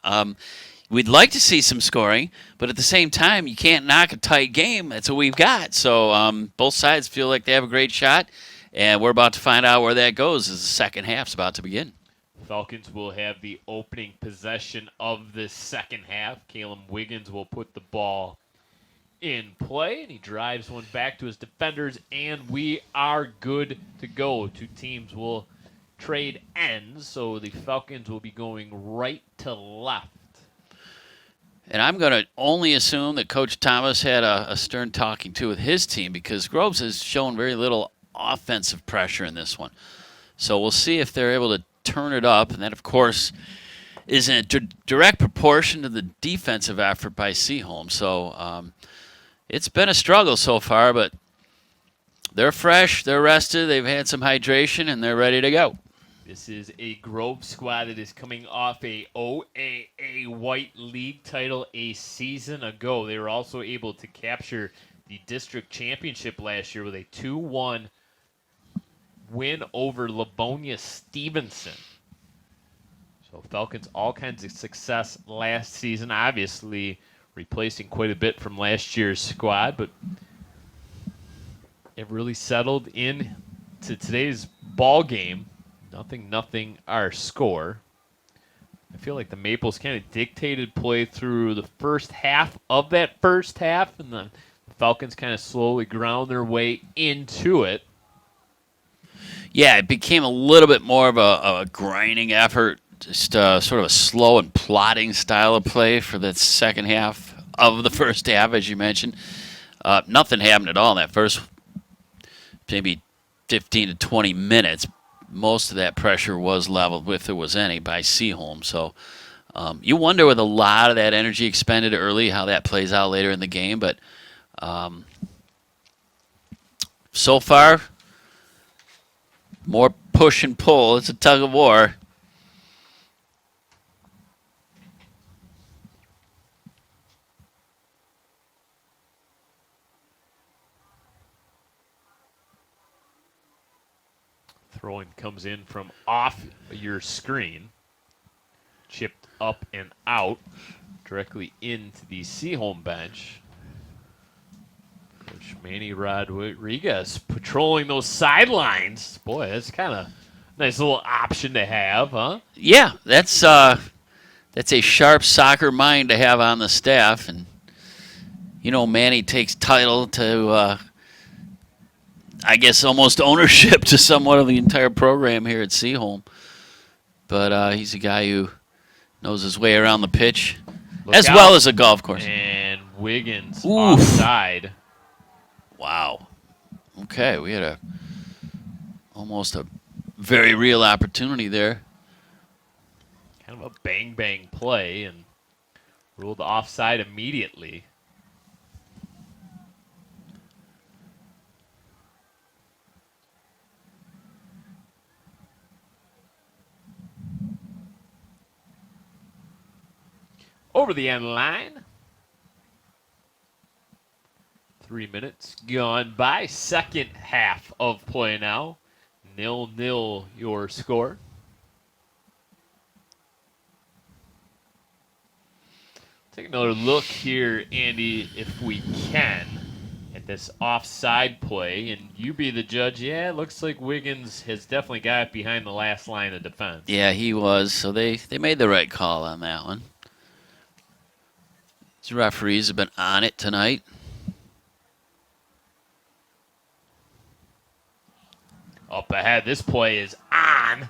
We'd like to see some scoring, but at the same time, you can't knock a tight game. That's what we've got. So both sides feel like they have a great shot, and we're about to find out where that goes as the second half's about to begin. Falcons will have the opening possession of this second half. Caleb Wiggins will put the ball in play, and he drives one back to his defenders, and we are good to go. Two teams will trade ends, so the Falcons will be going right to left. And I'm going to only assume that Coach Thomas had a stern talking to with his team because Groves has shown very little offensive pressure in this one. So we'll see if they're able to turn it up, and that, of course, is in a direct proportion to the defensive effort by Seaholm. So it's been a struggle so far, but they're fresh, they're rested, they've had some hydration, and they're ready to go. This is a Grove squad that is coming off a OAA White League title a season ago. They were also able to capture the district championship last year with a 2-1 win over Livonia Stevenson. So Falcons all kinds of success last season, obviously replacing quite a bit from last year's squad, but it really settled in to today's ball game. Nothing our score. I feel like the Maples kind of dictated play through the first half of that first half, and the Falcons kind of slowly ground their way into it. Yeah, it became a little bit more of a grinding effort, just sort of a slow and plodding style of play for the second half of the first half, as you mentioned. Nothing happened at all in that first maybe 15 to 20 minutes. Most of that pressure was leveled, if there was any, by Seaholm. So you wonder with a lot of that energy expended early how that plays out later in the game. But so far, more push and pull. It's a tug of war. Throwing comes in from off your screen. Chipped up and out directly into the Seaholm bench. Coach Manny Rodriguez patrolling those sidelines. Boy, that's kind of a nice little option to have, huh? Yeah, that's a sharp soccer mind to have on the staff. And, you know, Manny takes title to I guess almost ownership to somewhat of the entire program here at Seaholm. But he's a guy who knows his way around the pitch as well as a golf course. And Wiggins Oof. offside. Wow. Okay, we had almost a very real opportunity there. Kind of a bang play and ruled offside immediately. Over the end line. 3 minutes gone by. Second half of play now. 0-0 your score. Take another look here, Andy, if we can, at this offside play. And you be the judge. Yeah, it looks like Wiggins has definitely got it behind the last line of defense. Yeah, he was. So they made the right call on that one. The referees have been on it tonight. Up ahead, this play is on.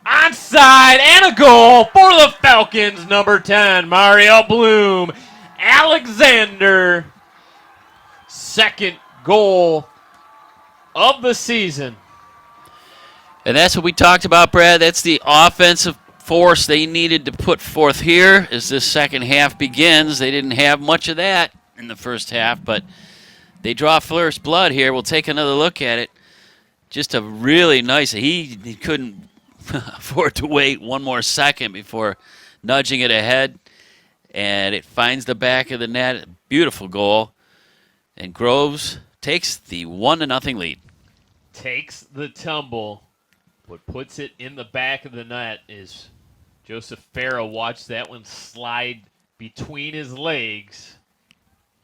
Onside and a goal for the Falcons, number 10, Mario Bloom. Alexander, second goal of the season. And that's what we talked about, Brad. That's the offensive force they needed to put forth here as this second half begins. They didn't have much of that in the first half, but they draw first blood here. We'll take another look at it. Just a really nice, he couldn't afford to wait one more second before nudging it ahead, and it finds the back of the net. Beautiful goal, and Groves takes the 1-0 lead. Takes the tumble. What puts it in the back of the net is Joseph Farah watched that one slide between his legs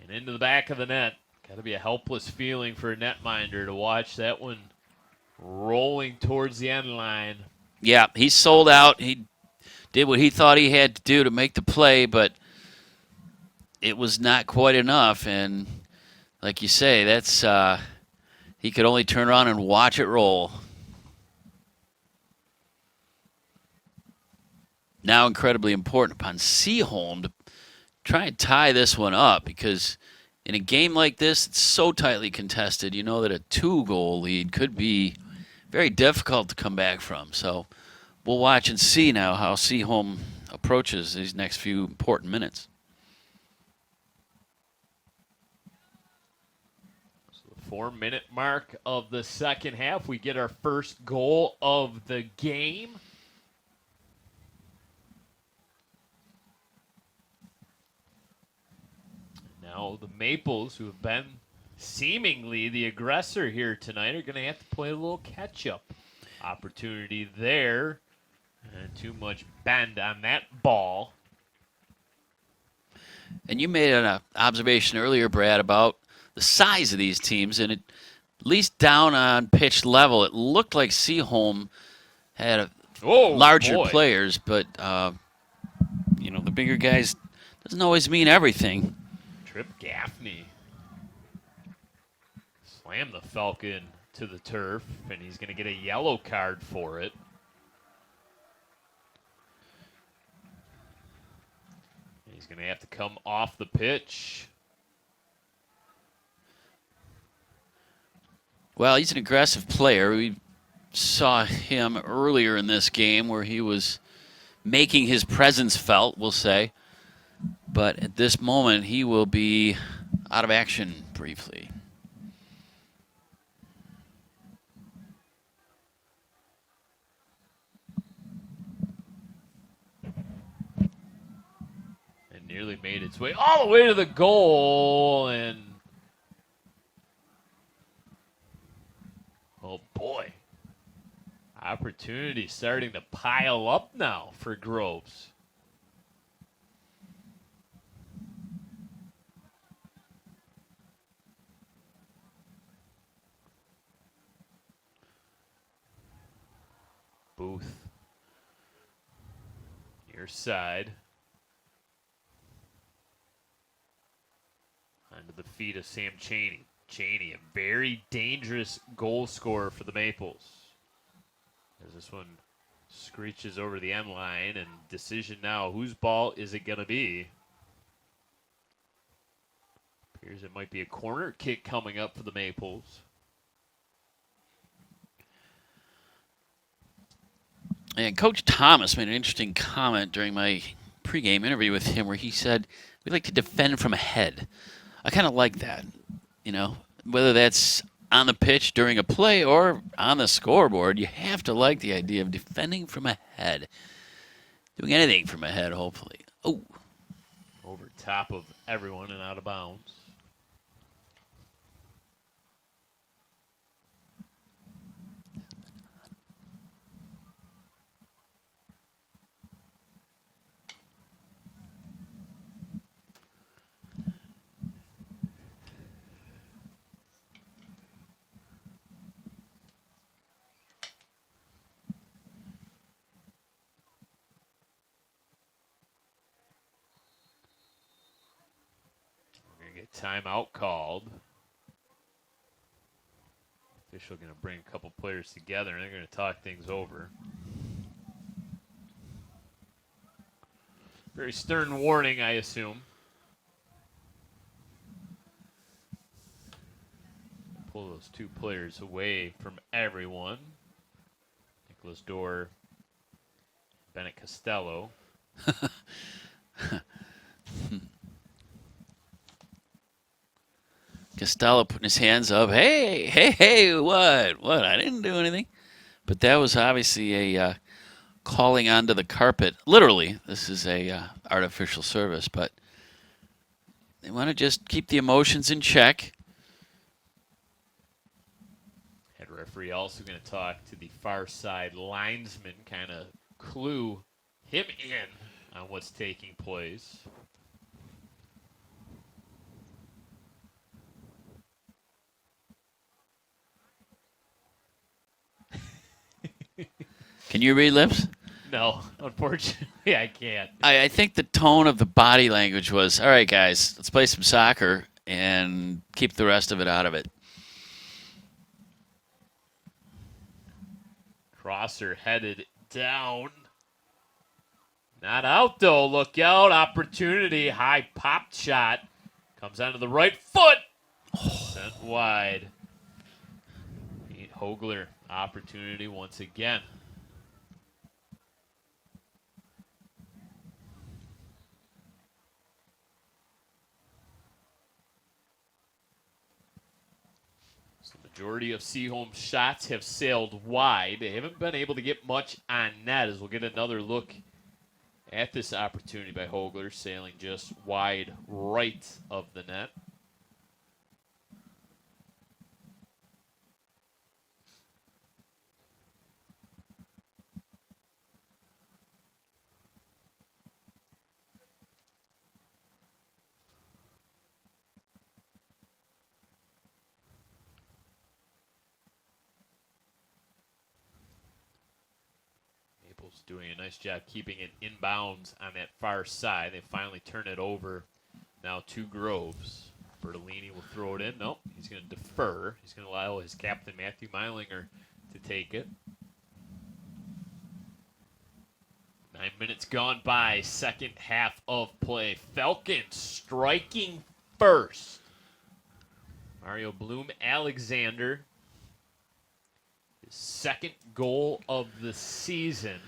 and into the back of the net. Got to be a helpless feeling for a netminder to watch that one rolling towards the end line. Yeah, he sold out. He did what he thought he had to do to make the play, but it was not quite enough. And like you say, that's he could only turn around and watch it roll. Now incredibly important upon Seaholm to try and tie this one up, because in a game like this, it's so tightly contested. You know that a 2-goal lead could be very difficult to come back from. So we'll watch and see now how Seaholm approaches these next few important minutes. So the 4-minute mark of the second half. We get our first goal of the game. Now the Maples, who have been seemingly the aggressor here tonight, are going to have to play a little catch-up. Opportunity there. And too much bend on that ball. And you made an observation earlier, Brad, about the size of these teams, and at least down on pitch level, it looked like Seaholm had larger players, but the bigger guys doesn't always mean everything. Trip Gaffney slammed the Falcon to the turf, and he's going to get a yellow card for it. He's going to have to come off the pitch. Well, he's an aggressive player. We saw him earlier in this game where he was making his presence felt, we'll say. But at this moment, he will be out of action briefly. And nearly made its way all the way to the goal. And, oh boy, opportunity starting to pile up now for Groves. Booth, near side. Onto the feet of Sam Chaney. Chaney, a very dangerous goal scorer for the Maples. As this one screeches over the end line, and decision now, whose ball is it going to be? Appears it might be a corner kick coming up for the Maples. And Coach Thomas made an interesting comment during my pregame interview with him where he said, we like to defend from ahead. I kind of like that, whether that's on the pitch during a play or on the scoreboard, you have to like the idea of defending from ahead. Doing anything from ahead, hopefully. Oh. Over top of everyone and out of bounds. Timeout called. Official going to bring a couple players together, and they're going to talk things over. Very stern warning, I assume. Pull those two players away from everyone. Nicholas Dorr, Bennett Costello. Costello putting his hands up. Hey, what? I didn't do anything. But that was obviously a calling onto the carpet. Literally, this is a artificial service, but they want to just keep the emotions in check. Head referee also going to talk to the far side linesman, kind of clue him in on what's taking place. Can you read lips? No, unfortunately, I can't. I think the tone of the body language was, all right, guys, let's play some soccer and keep the rest of it out of it. Crosser headed down. Not out, though. Look out. Opportunity. High pop shot. Comes onto the right foot. Sent wide. Pete Hogler. Opportunity once again. Majority of Seaholm's shots have sailed wide. They haven't been able to get much on net, as we'll get another look at this opportunity by Hogler, sailing just wide right of the net. Doing a nice job keeping it inbounds on that far side. They finally turn it over now to Groves. Bertolini will throw it in. Nope, he's going to defer. He's going to allow his captain, Matthew Meilinger, to take it. 9 minutes gone by, second half of play. Falcons striking first. Mario Bloom Alexander, his second goal of the season,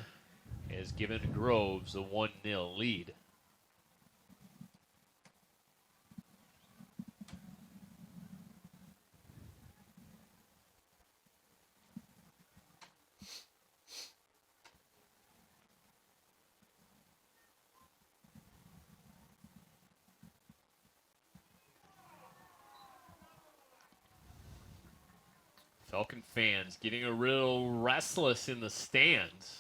has given Groves a 1-0 lead. Falcon fans getting a little restless in the stands.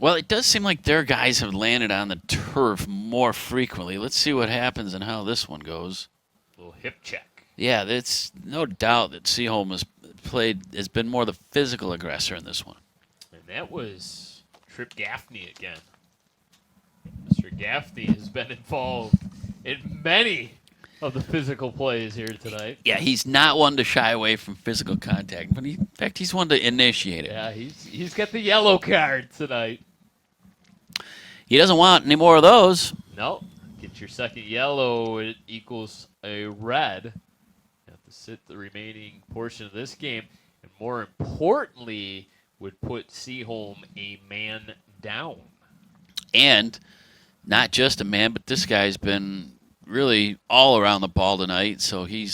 Well, it does seem like their guys have landed on the turf more frequently. Let's see what happens and how this one goes. Little hip check. Yeah, it's no doubt that Seaholm has been more the physical aggressor in this one. And that was Trip Gaffney again. Mr. Gaffney has been involved in many of the physical plays here tonight. Yeah, he's not one to shy away from physical contact, but in fact, he's one to initiate it. Yeah, he's got the yellow card tonight. He doesn't want any more of those. No, get your second yellow, it equals a red. You have to sit the remaining portion of this game, and more importantly, would put Seaholm a man down. And not just a man, but this guy's been really all around the ball tonight, so he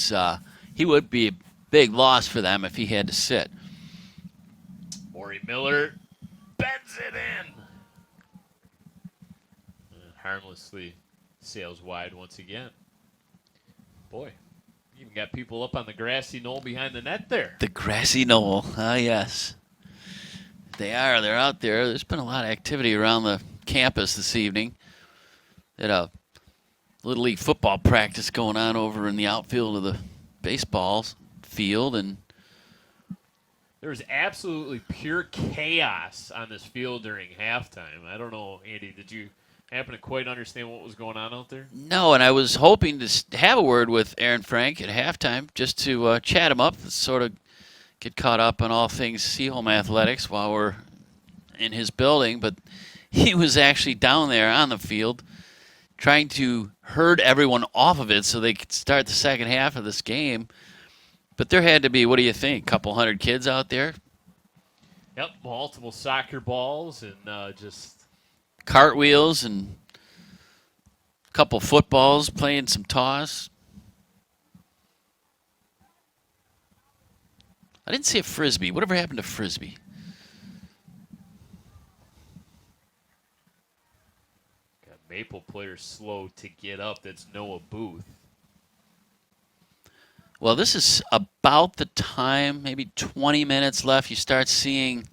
would be a big loss for them if he had to sit. Maury Miller bends it in. And harmlessly sails wide once again. Boy, you even got people up on the grassy knoll behind the net there. The grassy knoll, yes. They are. They're out there. There's been a lot of activity around the campus this evening. At a Little League football practice going on over in the outfield of the baseball field, and there was absolutely pure chaos on this field during halftime. I don't know, Andy, did you happen to quite understand what was going on out there? no, and I was hoping to have a word with Aaron Frank at halftime just to chat him up, sort of get caught up on all things Seaholm athletics while we're in his building, but he was actually down there on the field trying to herd everyone off of it so they could start the second half of this game. But there had to be, what do you think, a couple hundred kids out there? Yep, multiple soccer balls and just Cartwheels and a couple footballs, playing some toss. I didn't see a Frisbee. Whatever happened to Frisbee? Maple players slow to get up. That's Noah Booth. Well, this is about the time, maybe 20 minutes left. You start seeing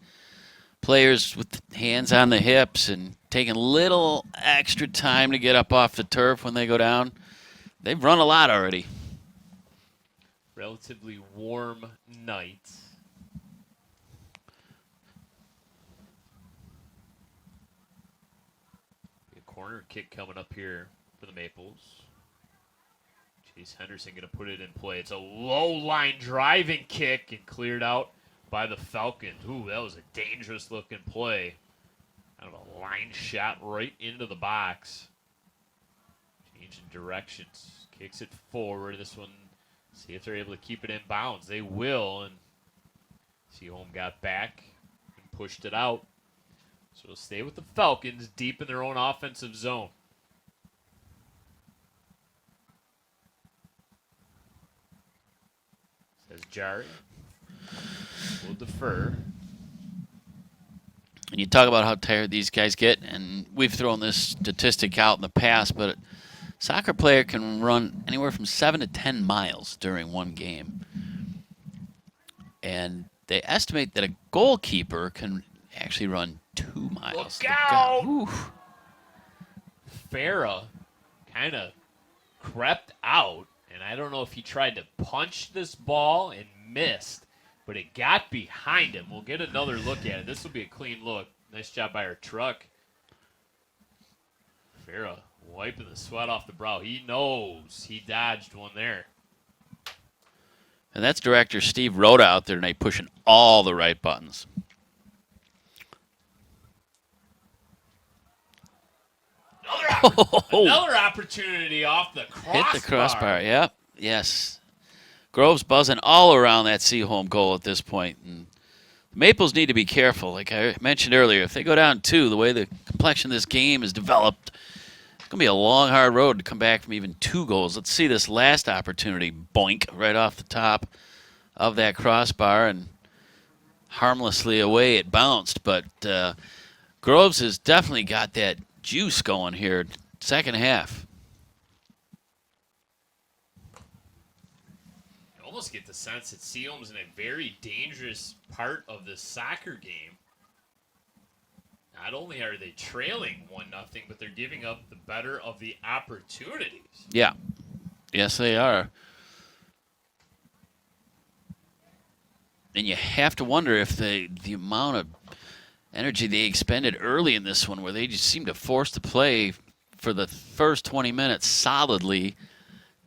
players with hands on the hips and taking a little extra time to get up off the turf when they go down. They've run a lot already. Relatively warm night. Corner kick coming up here for the Maples. Chase Henderson going to put it in play. It's a low line driving kick and cleared out by the Falcons. Ooh, that was a dangerous looking play. Kind of a line shot right into the box. Changing directions. Kicks it forward. This one, see if they're able to keep it in bounds. They will. And Seaholm got back and pushed it out. So they'll stay with the Falcons deep in their own offensive zone. As Jari. We'll defer. And you talk about how tired these guys get, and we've thrown this statistic out in the past, but a soccer player can run anywhere from 7 to 10 miles during one game. And they estimate that a goalkeeper can actually run 2 miles. Look out! Oof. Farah kind of crept out, and I don't know if he tried to punch this ball and missed, but it got behind him. We'll get another look at it. This will be a clean look. Nice job by our truck. Farah wiping the sweat off the brow. He knows he dodged one there. And that's director Steve Rhoda out there tonight pushing all the right buttons. Another opportunity off the crossbar. Hit the crossbar, yep. Yes. Groves buzzing all around that Seaholm goal at this point. And the Maples need to be careful. Like I mentioned earlier, if they go down 2, the way the complexion of this game is developed, it's going to be a long, hard road to come back from even 2 goals. Let's see this last opportunity, boink, right off the top of that crossbar, and harmlessly away it bounced. But Groves has definitely got that juice going here, second half. Almost get the sense that Seaholm's in a very dangerous part of the soccer game. Not only are they trailing 1-0, but they're giving up the better of the opportunities. Yeah. Yes, they are. And you have to wonder if the amount of energy they expended early in this one, where they just seemed to force the play for the first 20 minutes solidly,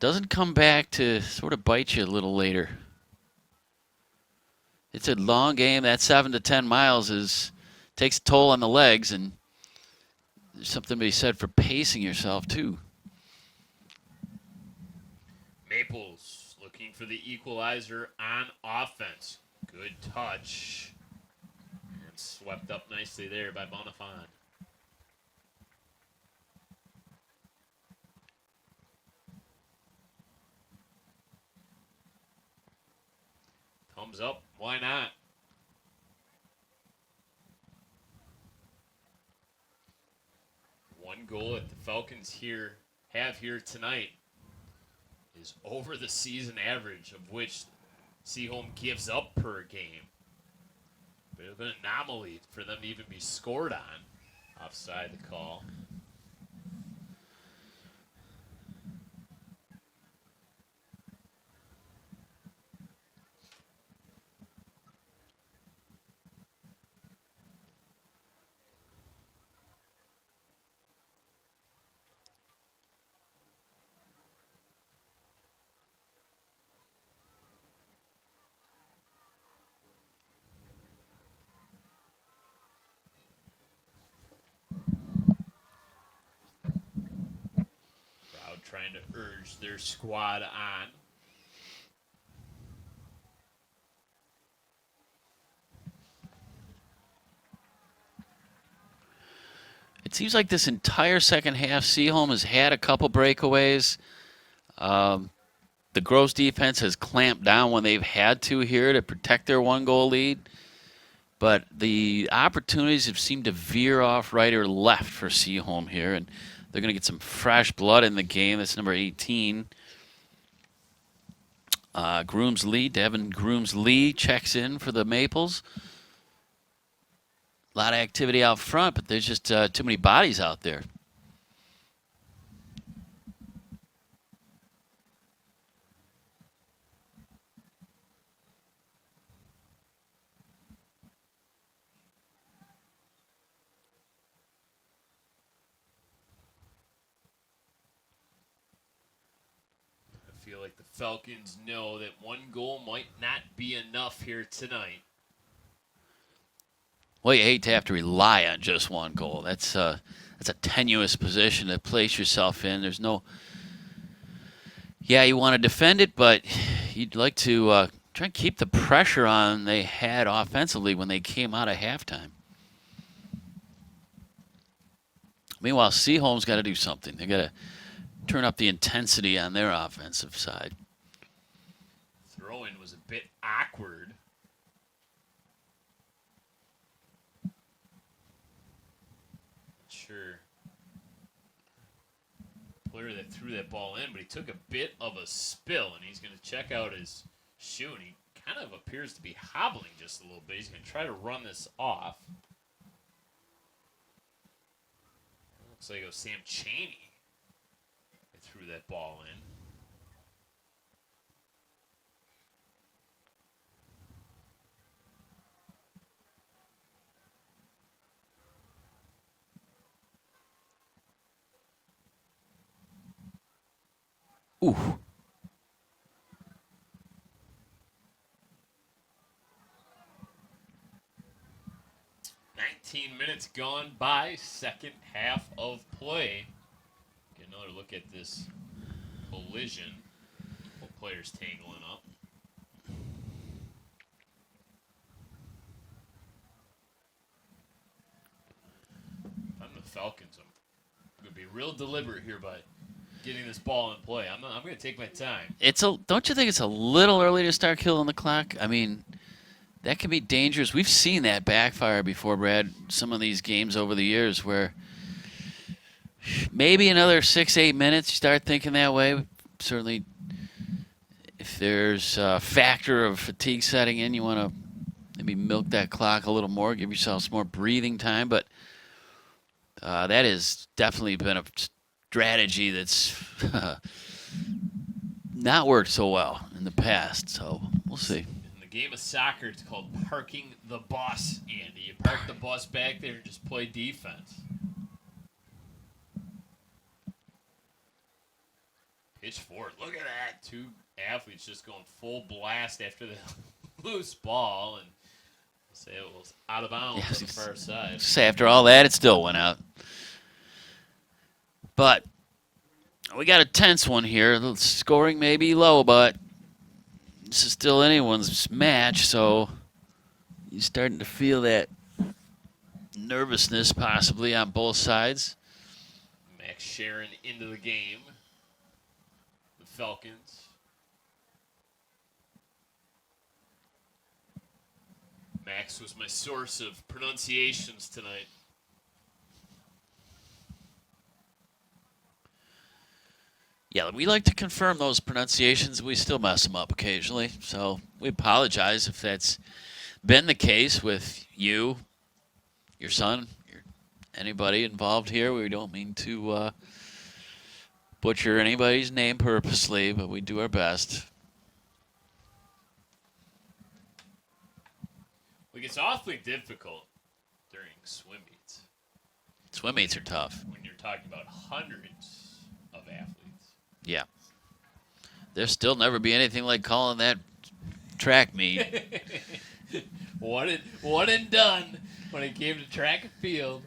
doesn't come back to sort of bite you a little later. It's a long game. That 7 to 10 miles takes a toll on the legs, and there's something to be said for pacing yourself too. Maples looking for the equalizer on offense. Good touch. And swept up nicely there by Bonifant. Thumbs up. Why not? One goal that the Falcons have here tonight is over the season average of which Seaholm gives up per game. Bit of an anomaly for them to even be scored on. Offside the call. Trying to urge their squad on. It seems like this entire second half, Seaholm has had a couple breakaways. The Groves defense has clamped down when they've had to here to protect their 1-goal lead. But the opportunities have seemed to veer off right or left for Seaholm here, and they're going to get some fresh blood in the game. That's number 18. Grooms Lee, Devin Grooms Lee checks in for the Maples. A lot of activity out front, but there's just too many bodies out there. I feel like the Falcons know that 1 goal might not be enough here tonight. Well, you hate to have to rely on just 1 goal. That's a tenuous position to place yourself in. There's no... Yeah, you want to defend it, but you'd like to try and keep the pressure on they had offensively when they came out of halftime. Meanwhile, Seaholm's got to do something. They got to turn up the intensity on their offensive side. Throw-in was a bit player that threw that ball in, but he took a bit of a spill, and he's going to check out his shoe, and he kind of appears to be hobbling just a little bit. He's going to try to run this off. Looks like it was Sam Chaney that threw that ball in. Ooh. Minutes gone by, second half of play. Get another look at this collision. Both players tangling up. If I'm the Falcons, I'm going to be real deliberate here by getting this ball in play. I'm going to take my time. Don't you think it's a little early to start killing the clock? I mean, that can be dangerous. We've seen that backfire before, Brad. Some of these games over the years where maybe another 6-8 minutes, you start thinking that way. Certainly, if there's a factor of fatigue setting in, you want to maybe milk that clock a little more, give yourself some more breathing time. But that has definitely been a strategy that's not worked so well in the past. So we'll see. Game of soccer, it's called parking the bus, Andy. You park the bus back there and just play defense. Pitch forward. Look at that. Two athletes just going full blast after the loose ball, and say it was out of bounds on the far side. Say after all that, it still went out. But we got a tense one here. The scoring may be low, but this is still anyone's match, so you're starting to feel that nervousness possibly on both sides. Max Sharon into the game. The Falcons. Max was my source of pronunciations tonight. Yeah, we like to confirm those pronunciations. We still mess them up occasionally, so we apologize if that's been the case with you, your son, anybody involved here. We don't mean to butcher anybody's name purposely, but we do our best. It gets awfully difficult during swim meets. Swim meets are tough. When you're talking about hundreds of athletes. Yeah. There'll still never be anything like calling that track meet. One and done when it came to track and field.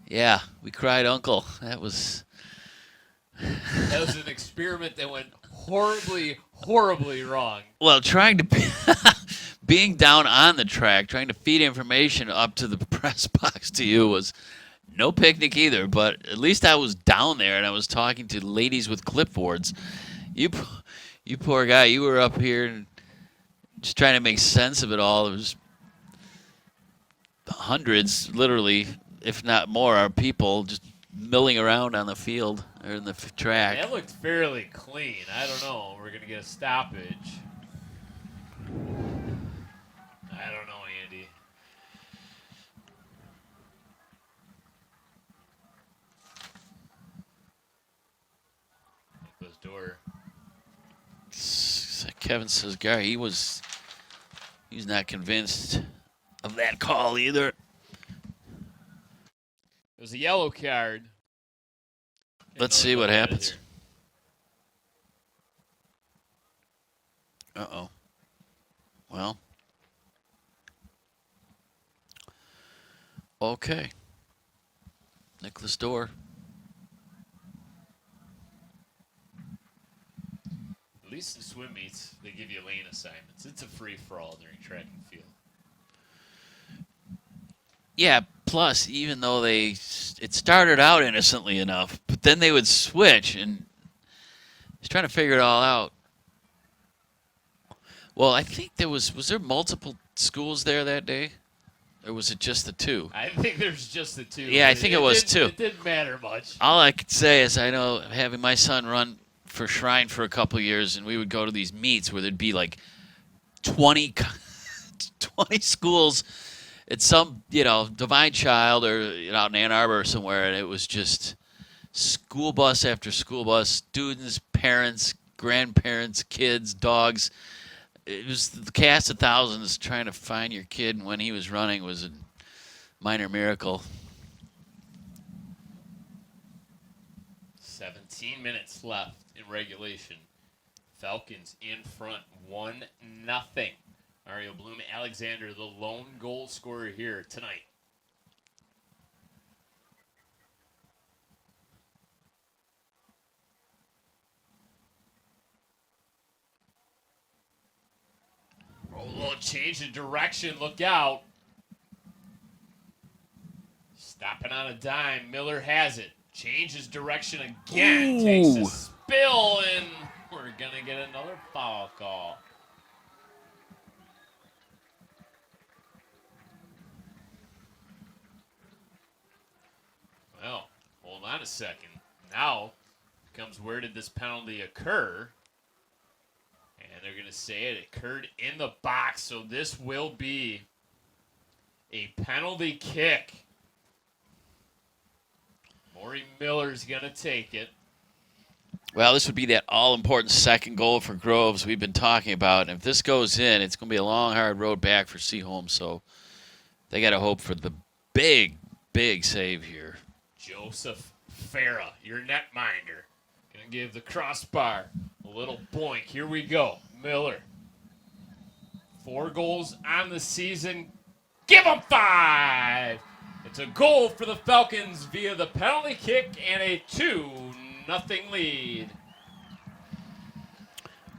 Yeah, we cried uncle. That was an experiment that went horribly, horribly wrong. Well, trying to being down on the track, trying to feed information up to the press box to you was no picnic either, but at least I was down there and I was talking to ladies with clipboards. You poor guy, you were up here and just trying to make sense of it all. There was hundreds, literally, if not more, of people just milling around on the field or in the track. That looked fairly clean. I don't know. We're going to get a stoppage. I don't know, Andy. Nicholas Dorr. Kevin says, Gary, he's not convinced of that call either. It was a yellow card. Let's see what happens. Uh-oh. Well. Okay. Nicholas Dorr. At least in swim meets, they give you lane assignments. It's a free-for-all during track and field. Yeah, plus, even though it started out innocently enough, but then they would switch, and he's trying to figure it all out. Well, I think there was there multiple schools there that day? Or was it just the two? I think there's just the two. Yeah, I think it was two. It didn't matter much. All I could say is I know having my son run for Shrine for a couple of years, and we would go to these meets where there'd be like 20 schools at some, Divine Child or out in Ann Arbor or somewhere, and it was just school bus after school bus, students, parents, grandparents, kids, dogs. It was the cast of thousands trying to find your kid, and when he was running was a minor miracle. 17 minutes left in regulation. Falcons in front, 1-0. Mario Bloom Alexander, the lone goal scorer here tonight. Oh, a little change of direction. Look out. Stopping on a dime. Miller has it. Changes direction again. Ooh. Takes a spill, and we're going to get another foul call. Well, hold on a second. Now comes, where did this penalty occur? And they're going to say it occurred in the box, so this will be a penalty kick. Maury Miller's going to take it. Well, this would be that all-important second goal for Groves we've been talking about. And if this goes in, it's going to be a long, hard road back for Seaholm. So they got to hope for the big, big save here. Joseph Farah, your netminder, going to give the crossbar a little boink. Here we go. Miller. 4 goals on the season. Give him 5. It's a goal for the Falcons via the penalty kick and a 2-0 lead.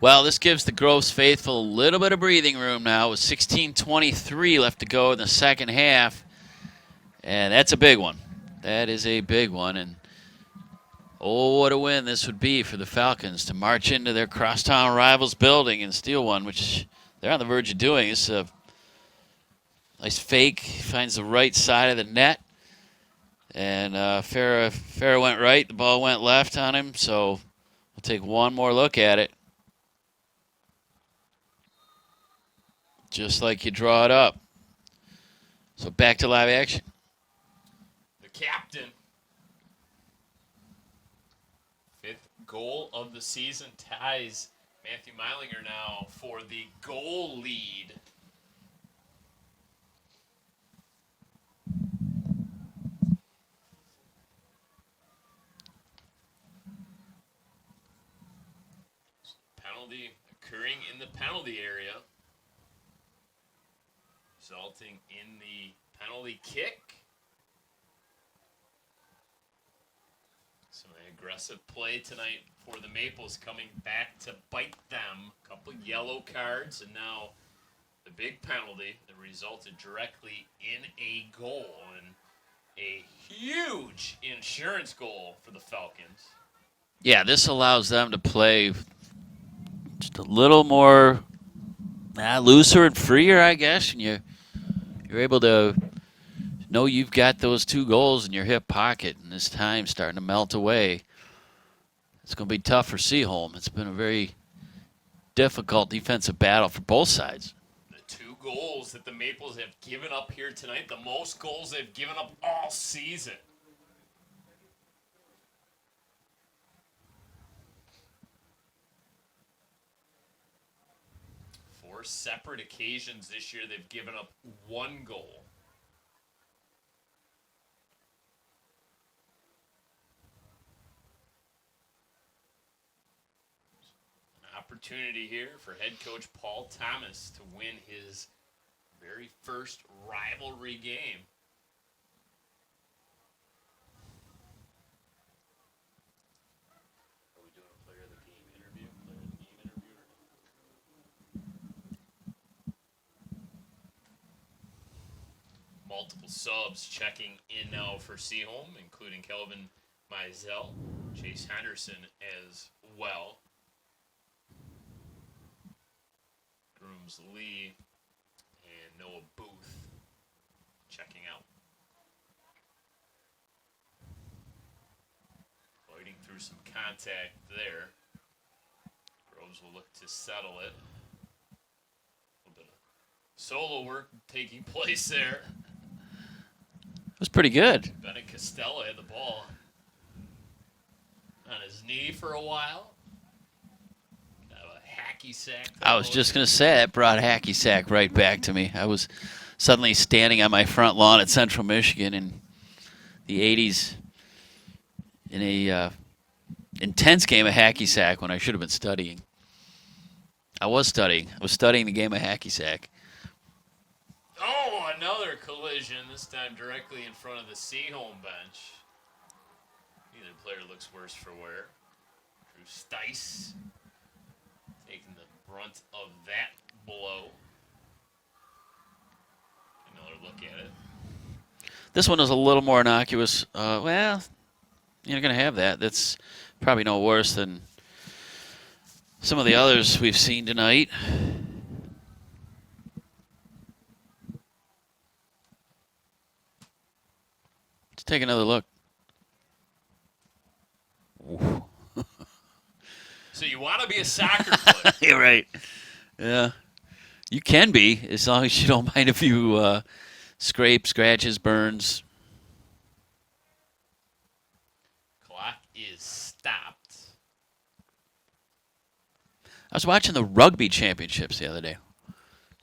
Well, this gives the Groves faithful a little bit of breathing room now with 16:23 left to go in the second half. And that's a big one. That is a big one. And oh, what a win this would be for the Falcons to march into their crosstown rivals building and steal one, which they're on the verge of doing. It's a nice fake. Finds the right side of the net. And Farah went right. The ball went left on him. So we'll take one more look at it. Just like you draw it up. So back to live action. The captain. 5th goal of the season ties Matthew Meilinger now for the goal lead. Penalty occurring in the penalty area, resulting in the penalty kick. Some aggressive play tonight for the Maples, coming back to bite them. A couple yellow cards, and now the big penalty that resulted directly in a goal, and a huge insurance goal for the Falcons. Yeah, this allows them to play just a little more looser and freer, I guess, and you're able to know you've got those 2 goals in your hip pocket, and this time's starting to melt away. It's going to be tough for Seaholm. It's been a very difficult defensive battle for both sides. The 2 goals that the Maples have given up here tonight, the most goals they've given up all season. Four separate occasions this year, they've given up 1 goal. Opportunity here for head coach Paul Thomas to win his very first rivalry game. Are we doing a player of the game interview? Multiple subs checking in now for Seaholm, including Kelvin Mizell, Chase Henderson as well. Grooms Lee and Noah Booth checking out. Fighting through some contact there. Groves will look to settle it. A little bit of solo work taking place there. It was pretty good. Bennett Costello had the ball on his knee for a while. Kind of a hacky sack. I was just going to say, it brought hacky sack right back to me. I was suddenly standing on my front lawn at Central Michigan in the 80s in a intense game of hacky sack when I should have been studying. I was studying. I was studying the game of hacky sack. Oh, another collision, this time directly in front of the Seaholm bench. Neither player looks worse for wear. Drew Stice taking the brunt of that blow. Another look at it. This one is a little more innocuous. Well, you're going to have that. That's probably no worse than some of the others we've seen tonight. Let's take another look. So you want to be a soccer player. You're right. Yeah. You can be, as long as you don't mind a few scrapes, scratches, burns. Clock is stopped. I was watching the rugby championships the other day.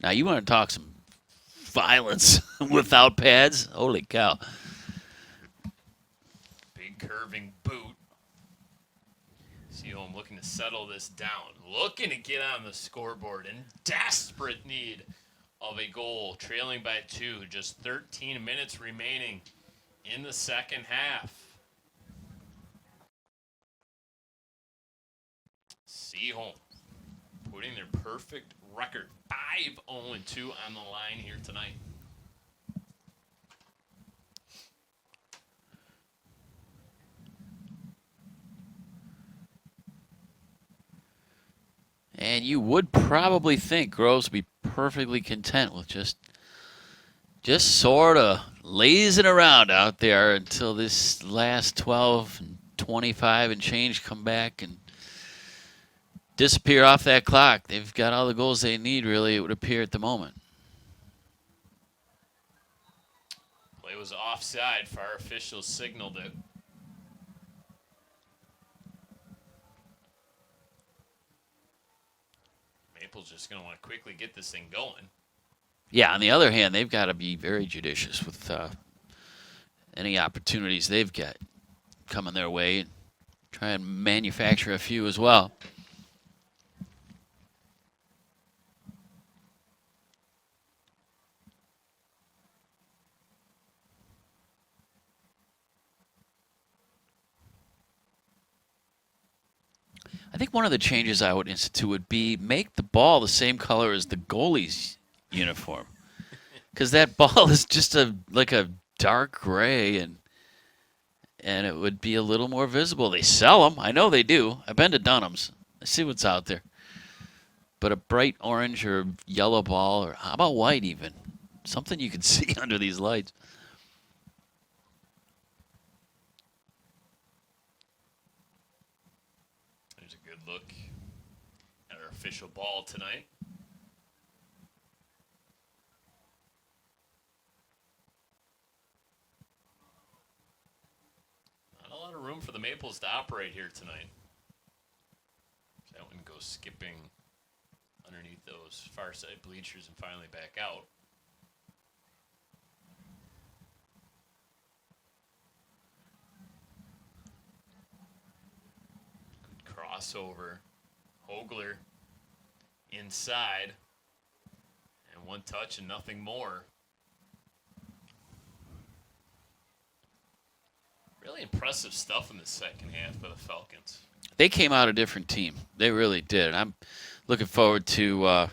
Now, you want to talk some violence without pads? Holy cow. Big curving boot. Seaholm looking to settle this down. Looking to get on the scoreboard in desperate need of a goal. Trailing by 2. Just 13 minutes remaining in the second half. Seaholm putting their perfect record. 5-0-2 on the line here tonight. And you would probably think Groves would be perfectly content with just sort of lazing around out there until this last 12 and 25 and change come back and disappear off that clock. They've got all the goals they need, really, it would appear at the moment. Play was offside. Fire officials signaled it. Maple's just going to want to quickly get this thing going. Yeah, on the other hand, they've got to be very judicious with any opportunities they've got coming their way and try and manufacture a few as well. I think one of the changes I would institute would be make the ball the same color as the goalie's uniform, because that ball is just like a dark gray, and it would be a little more visible. They sell them, I know they do. I've been to Dunham's. I see what's out there. But a bright orange or yellow ball, or how about white even? Something you can see under these lights. There's a good look at our official ball tonight. Not a lot of room for the Maples to operate here tonight. That one goes skipping underneath those far side bleachers and finally back out. Good crossover. Hogler inside. And one touch and nothing more. Really impressive stuff in the second half by the Falcons. They came out a different team. They really did. And I'm looking forward to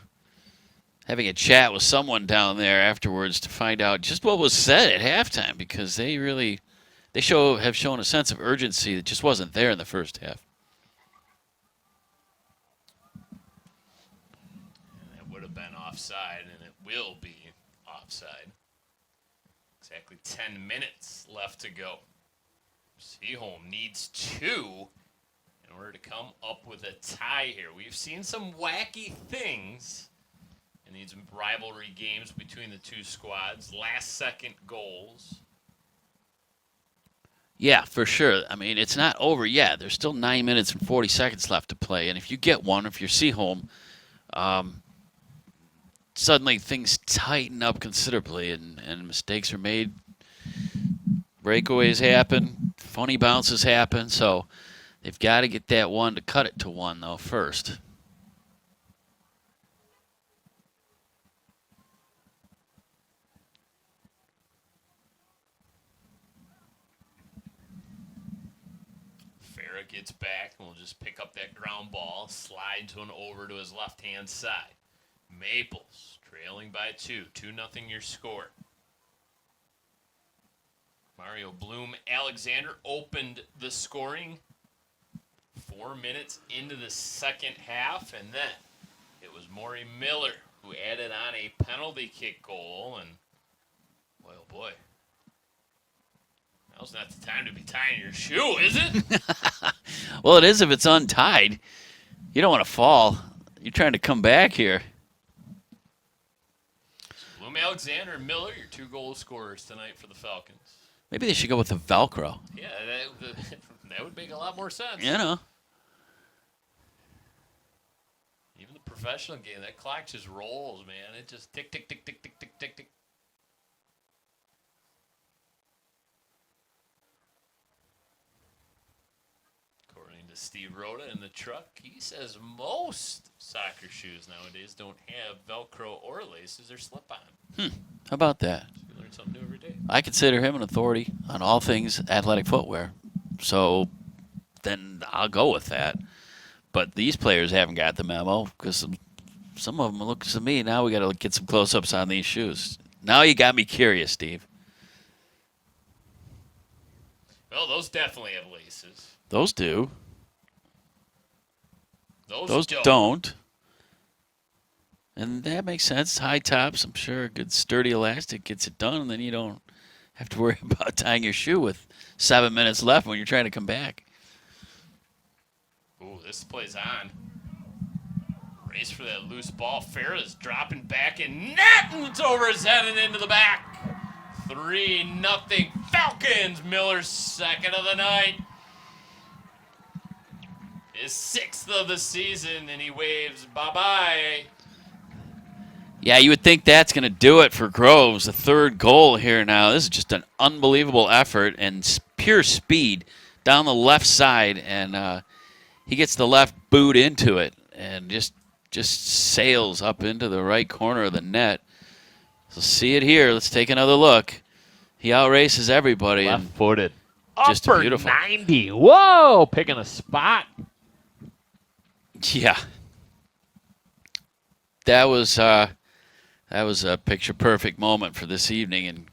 having a chat with someone down there afterwards to find out just what was said at halftime, because they have shown a sense of urgency that just wasn't there in the first half. And it would have been offside, and it will be offside. Exactly 10 minutes left to go. Seaholm needs 2 in order to come up with a tie here. We've seen some wacky things in these rivalry games between the two squads. Last-second goals. Yeah, for sure. I mean, it's not over yet. There's still 9 minutes and 40 seconds left to play. And if you get one, if you're Seaholm, suddenly things tighten up considerably and mistakes are made. Breakaways happen. Funny bounces happen. So they've got to get that one to cut it to 1, though, first. Gets back and will just pick up that ground ball, slides one over to his left-hand side. Maples trailing by 2. 2-0 your score. Mario Bloom Alexander opened the scoring 4 minutes into the second half, and then it was Maury Miller who added on a penalty kick goal, and boy, oh boy. Now's not the time to be tying your shoe, is it? Well, it is if it's untied. You don't want to fall. You're trying to come back here. Bloom Alexander and Miller, your 2 goal scorers tonight for the Falcons. Maybe they should go with the Velcro. Yeah, that would make a lot more sense. You know. Even the professional game, that clock just rolls, man. It just tick, tick, tick, tick, tick, tick, tick, tick. Steve Rhoda in the truck. He says most soccer shoes nowadays don't have Velcro or laces or slip-on. How about that? You learn something new every day. I consider him an authority on all things athletic footwear. So then I'll go with that. But these players haven't got the memo because some of them look to me, now we got to get some close-ups on these shoes. Now you got me curious, Steve. Well, those definitely have laces. Those do. Those don't. And that makes sense. High tops, I'm sure a good sturdy elastic gets it done, and then you don't have to worry about tying your shoe with 7 minutes left when you're trying to come back. Ooh, this plays on. Race for that loose ball. Farrah's dropping back in net, and it's over his head and into the back. 3-0 Falcons. Miller's second of the night. His 6th of the season, and he waves bye-bye. Yeah, you would think that's going to do it for Groves. The 3rd goal here now. This is just an unbelievable effort and pure speed down the left side, and he gets the left boot into it and just sails up into the right corner of the net. So see it here. Let's take another look. He outraces everybody. Left-footed. Just Upper beautiful. 90. Whoa, picking a spot. Yeah, that was a picture-perfect moment for this evening, and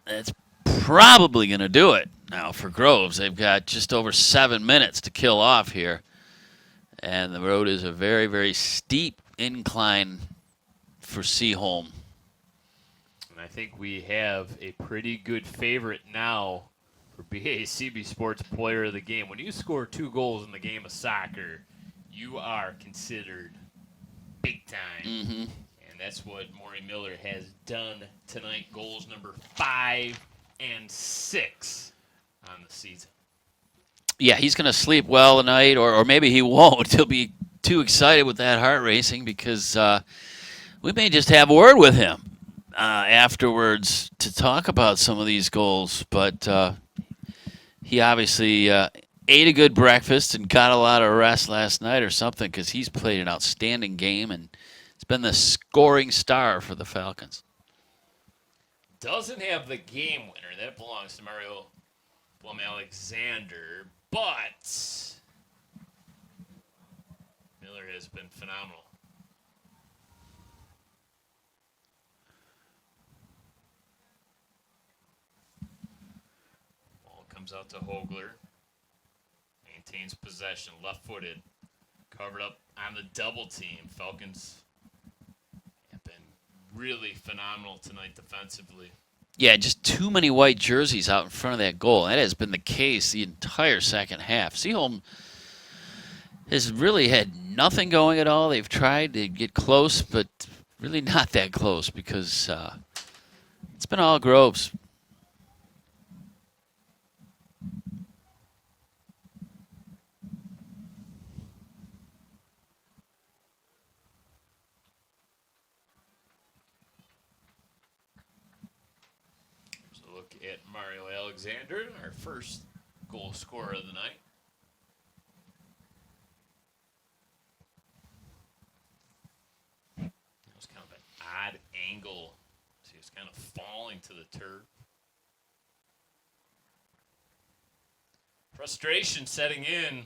that's probably going to do it now for Groves. They've got just over 7 minutes to kill off here, and the road is a very, very steep incline for Seaholm. And I think we have a pretty good favorite now for BACB Sports Player of the Game. When you score 2 goals in the game of soccer, you are considered big time. Mm-hmm. And that's what Maury Miller has done tonight. Goals number 5 and 6 on the season. Yeah, he's going to sleep well tonight, or maybe he won't. He'll be too excited with that heart racing because we may just have a word with him afterwards to talk about some of these goals. But he obviously ate a good breakfast and got a lot of rest last night or something because he's played an outstanding game and it's been the scoring star for the Falcons. Doesn't have the game winner. That belongs to Mario Blum Alexander, but Miller has been phenomenal. Ball comes out to Hogler. Maintains possession, left-footed, covered up on the double team. Falcons have been really phenomenal tonight defensively. Yeah, just too many white jerseys out in front of that goal. That has been the case the entire second half. Seaholm has really had nothing going at all. They've tried to get close, but really not that close because it's been all Groves. So look at Mario Alexander, our first goal scorer of the night. It was kind of an odd angle. So he was kind of falling to the turf. Frustration setting in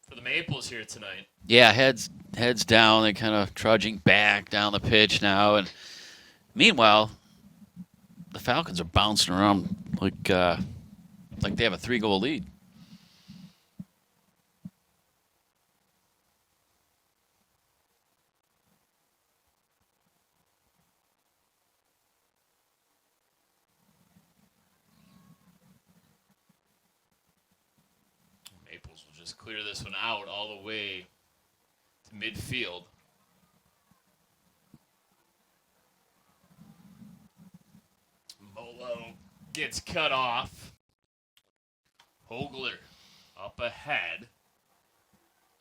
for the Maples here tonight. Yeah, heads down. They're kind of trudging back down the pitch now. And meanwhile, the Falcons are bouncing around like they have a 3-goal lead. Maples will just clear this one out all the way to midfield. Molo gets cut off. Hogler up ahead.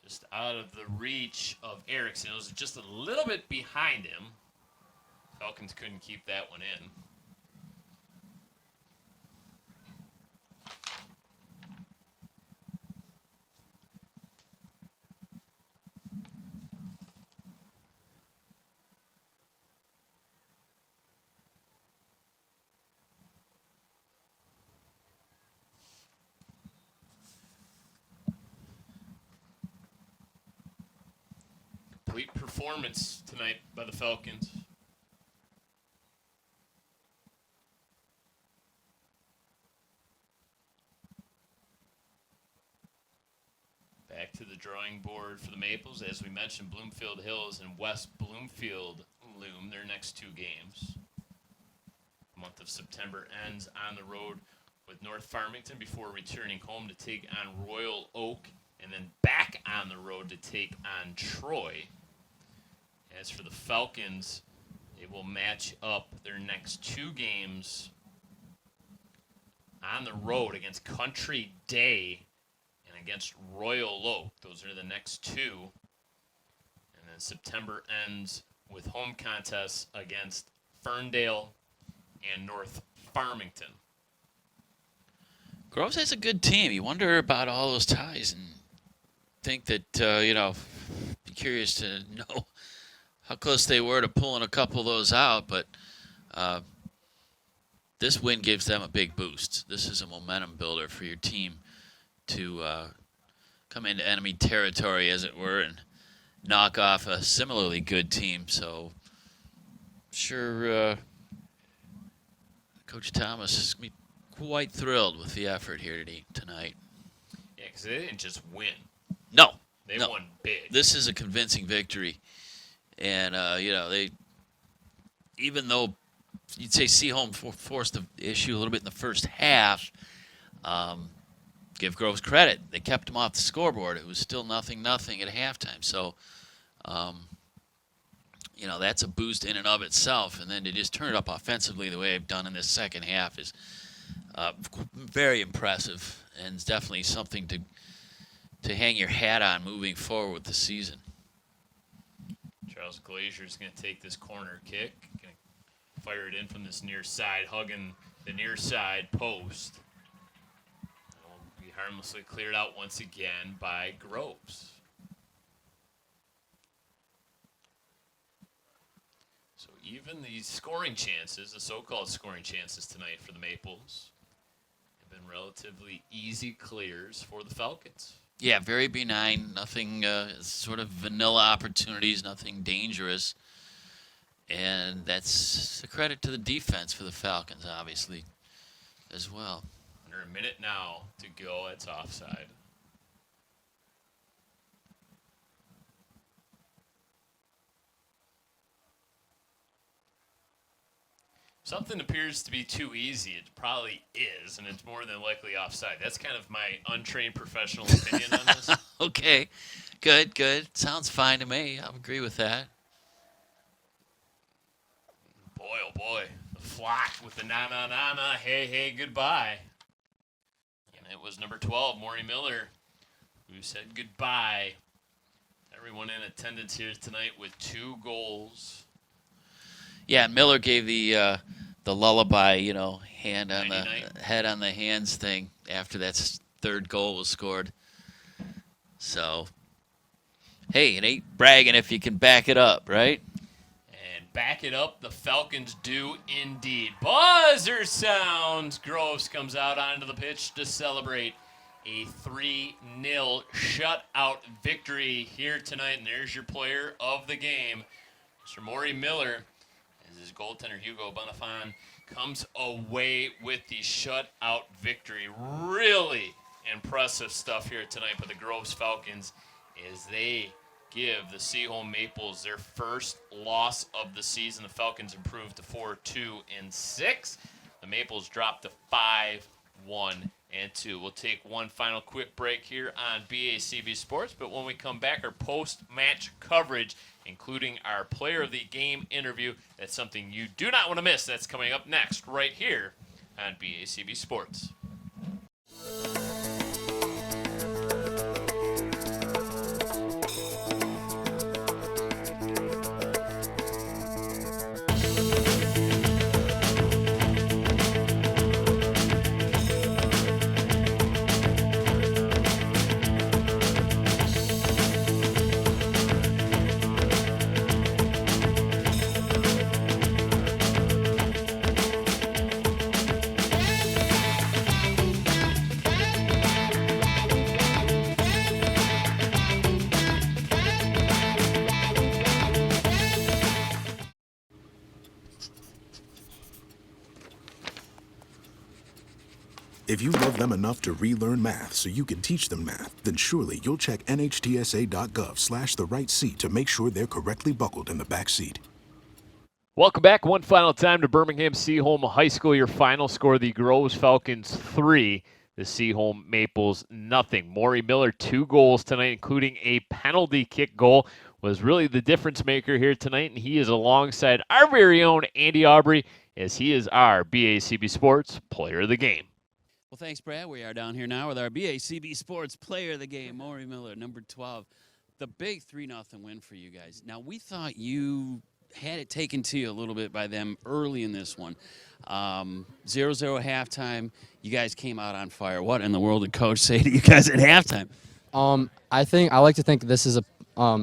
Just out of the reach of Erickson. It was just a little bit behind him. Falcons couldn't keep that one in. Complete performance tonight by the Falcons. Back to the drawing board for the Maples. As we mentioned, Bloomfield Hills and West Bloomfield loom their next 2 games. The month of September ends on the road with North Farmington before returning home to take on Royal Oak and then back on the road to take on Troy. As for the Falcons, they will match up their next 2 games on the road against Country Day and against Royal Oak. Those are the next 2. And then September ends with home contests against Ferndale and North Farmington. Groves has a good team. You wonder about all those ties and think that, be curious to know how close they were to pulling a couple of those out, but this win gives them a big boost. This is a momentum builder for your team to come into enemy territory, as it were, and knock off a similarly good team. So, sure, Coach Thomas is going to be quite thrilled with the effort here tonight. Yeah, because they didn't just win. No. They won big. This is a convincing victory. And, they, even though you'd say Seaholm forced the issue a little bit in the first half, give Groves credit. They kept him off the scoreboard. It was still 0-0 at halftime. So, that's a boost in and of itself. And then to just turn it up offensively the way they've done in this second half is very impressive, and it's definitely something to hang your hat on moving forward with the season. Charles Glazier is going to take this corner kick, going to fire it in from this near side, hugging the near side post. It'll be harmlessly cleared out once again by Groves. So even the scoring chances, the so-called scoring chances tonight for the Maples, have been relatively easy clears for the Falcons. Yeah, very benign. Nothing sort of vanilla opportunities, nothing dangerous. And that's a credit to the defense for the Falcons, obviously, as well. Under a minute now to go. It's offside. Something appears to be too easy. It probably is, and it's more than likely offside. That's kind of my untrained professional opinion on this. Okay, good. Sounds fine to me. I agree with that. Boy, oh boy. The flock with the na-na-na-na, hey, goodbye. And it was number 12, Maury Miller, who said goodbye. Everyone in attendance here tonight with 2 goals. Yeah, and Miller gave the lullaby, hand on the Nighty-night. head on the hands thing after that third goal was scored. So, hey, it ain't bragging if you can back it up, right? And back it up, the Falcons do indeed. Buzzer sounds. Groves comes out onto the pitch to celebrate a 3-0 shutout victory here tonight. And there's your player of the game, Mr. Maury Miller. His goaltender Hugo Bonifan comes away with the shutout victory. Really impressive stuff here tonight by the Groves Falcons as they give the Seaholm Maples their first loss of the season. The Falcons improved to 4-2-6. The Maples dropped to 5-1-2. We'll take one final quick break here on BACB Sports, but when we come back, our post-match coverage, including our player of the game interview. That's something you do not want to miss. That's coming up next right here on BACB Sports. If you love them enough to relearn math so you can teach them math, then surely you'll check nhtsa.gov/the-right-seat to make sure they're correctly buckled in the back seat. Welcome back one final time to Birmingham Seaholm High School. Your final score, the Groves Falcons 3, the Seaholm Maples nothing. Maury Miller, 2 goals tonight, including a penalty kick goal, was really the difference maker here tonight, and he is alongside our very own Andy Aubrey as he is our BACB Sports Player of the Game. Well, thanks, Brad. We are down here now with our BACB Sports Player of the Game, Maury Miller, number 12. The big 3-0 win for you guys. Now, we thought you had it taken to you a little bit by them early in this one. 0-0 halftime. You guys came out on fire. What in the world did Coach say to you guys at halftime? I like to think this is a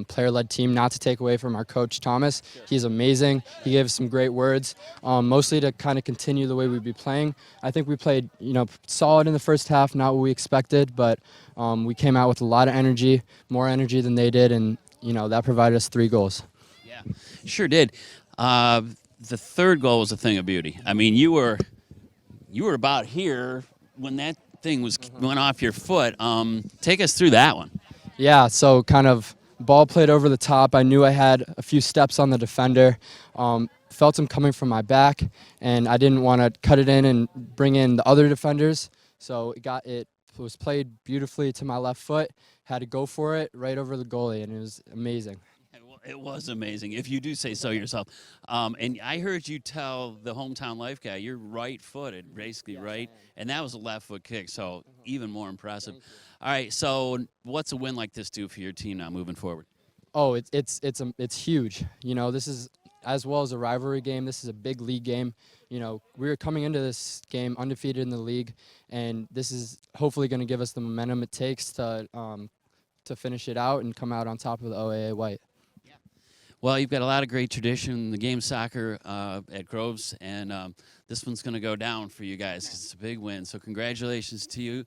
player-led team, not to take away from our coach, Thomas. He's amazing. He gave us some great words, mostly to kind of continue the way we'd be playing. I think we played, solid in the first half, not what we expected, but we came out with a lot of energy, more energy than they did, and, that provided us 3 goals. Yeah, sure did. The third goal was a thing of beauty. I mean, you were about here when that thing went off your foot. Take us through that one. Yeah, so kind of ball played over the top. I knew I had a few steps on the defender. Felt him coming from my back, and I didn't want to cut it in and bring in the other defenders. So it was played beautifully to my left foot. Had to go for it right over the goalie, and it was amazing. It was amazing, if you do say so yourself. And I heard you tell the hometown life guy you're right-footed, basically, right? And that was a left foot kick, so even more impressive. All right, so what's a win like this do for your team now moving forward? Oh, it's huge. This is, as well as a rivalry game, this is a big league game. We were coming into this game undefeated in the league, and this is hopefully going to give us the momentum it takes to finish it out and come out on top of the OAA White. Well, you've got a lot of great tradition in the game soccer at Groves, and this one's going to go down for you guys because it's a big win. So congratulations to you.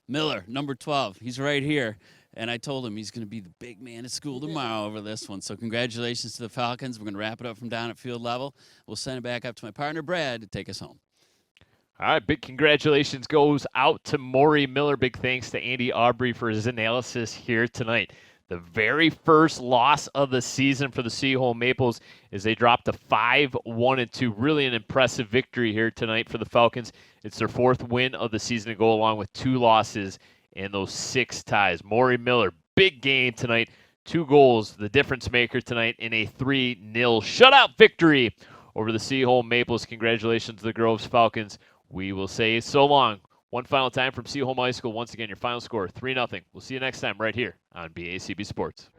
Miller, number 12, he's right here, and I told him he's going to be the big man at school tomorrow over this one. So congratulations to the Falcons. We're going to wrap it up from down at field level. We'll send it back up to my partner, Brad, to take us home. All right, big congratulations goes out to Maury Miller. Big thanks to Andy Aubrey for his analysis here tonight. the very first loss of the season for the Seaholm Maples as they dropped to 5-1-2. Really an impressive victory here tonight for the Falcons. It's their 4th win of the season to go along with 2 losses and those 6 ties. Maury Miller, big game tonight. 2 goals, the difference maker tonight in a 3-0 shutout victory over the Seaholm Maples. Congratulations to the Groves Falcons. We will say so long. One final time from Seaholm High School. Once again, your final score, 3-0. We'll see you next time right here on BACB Sports.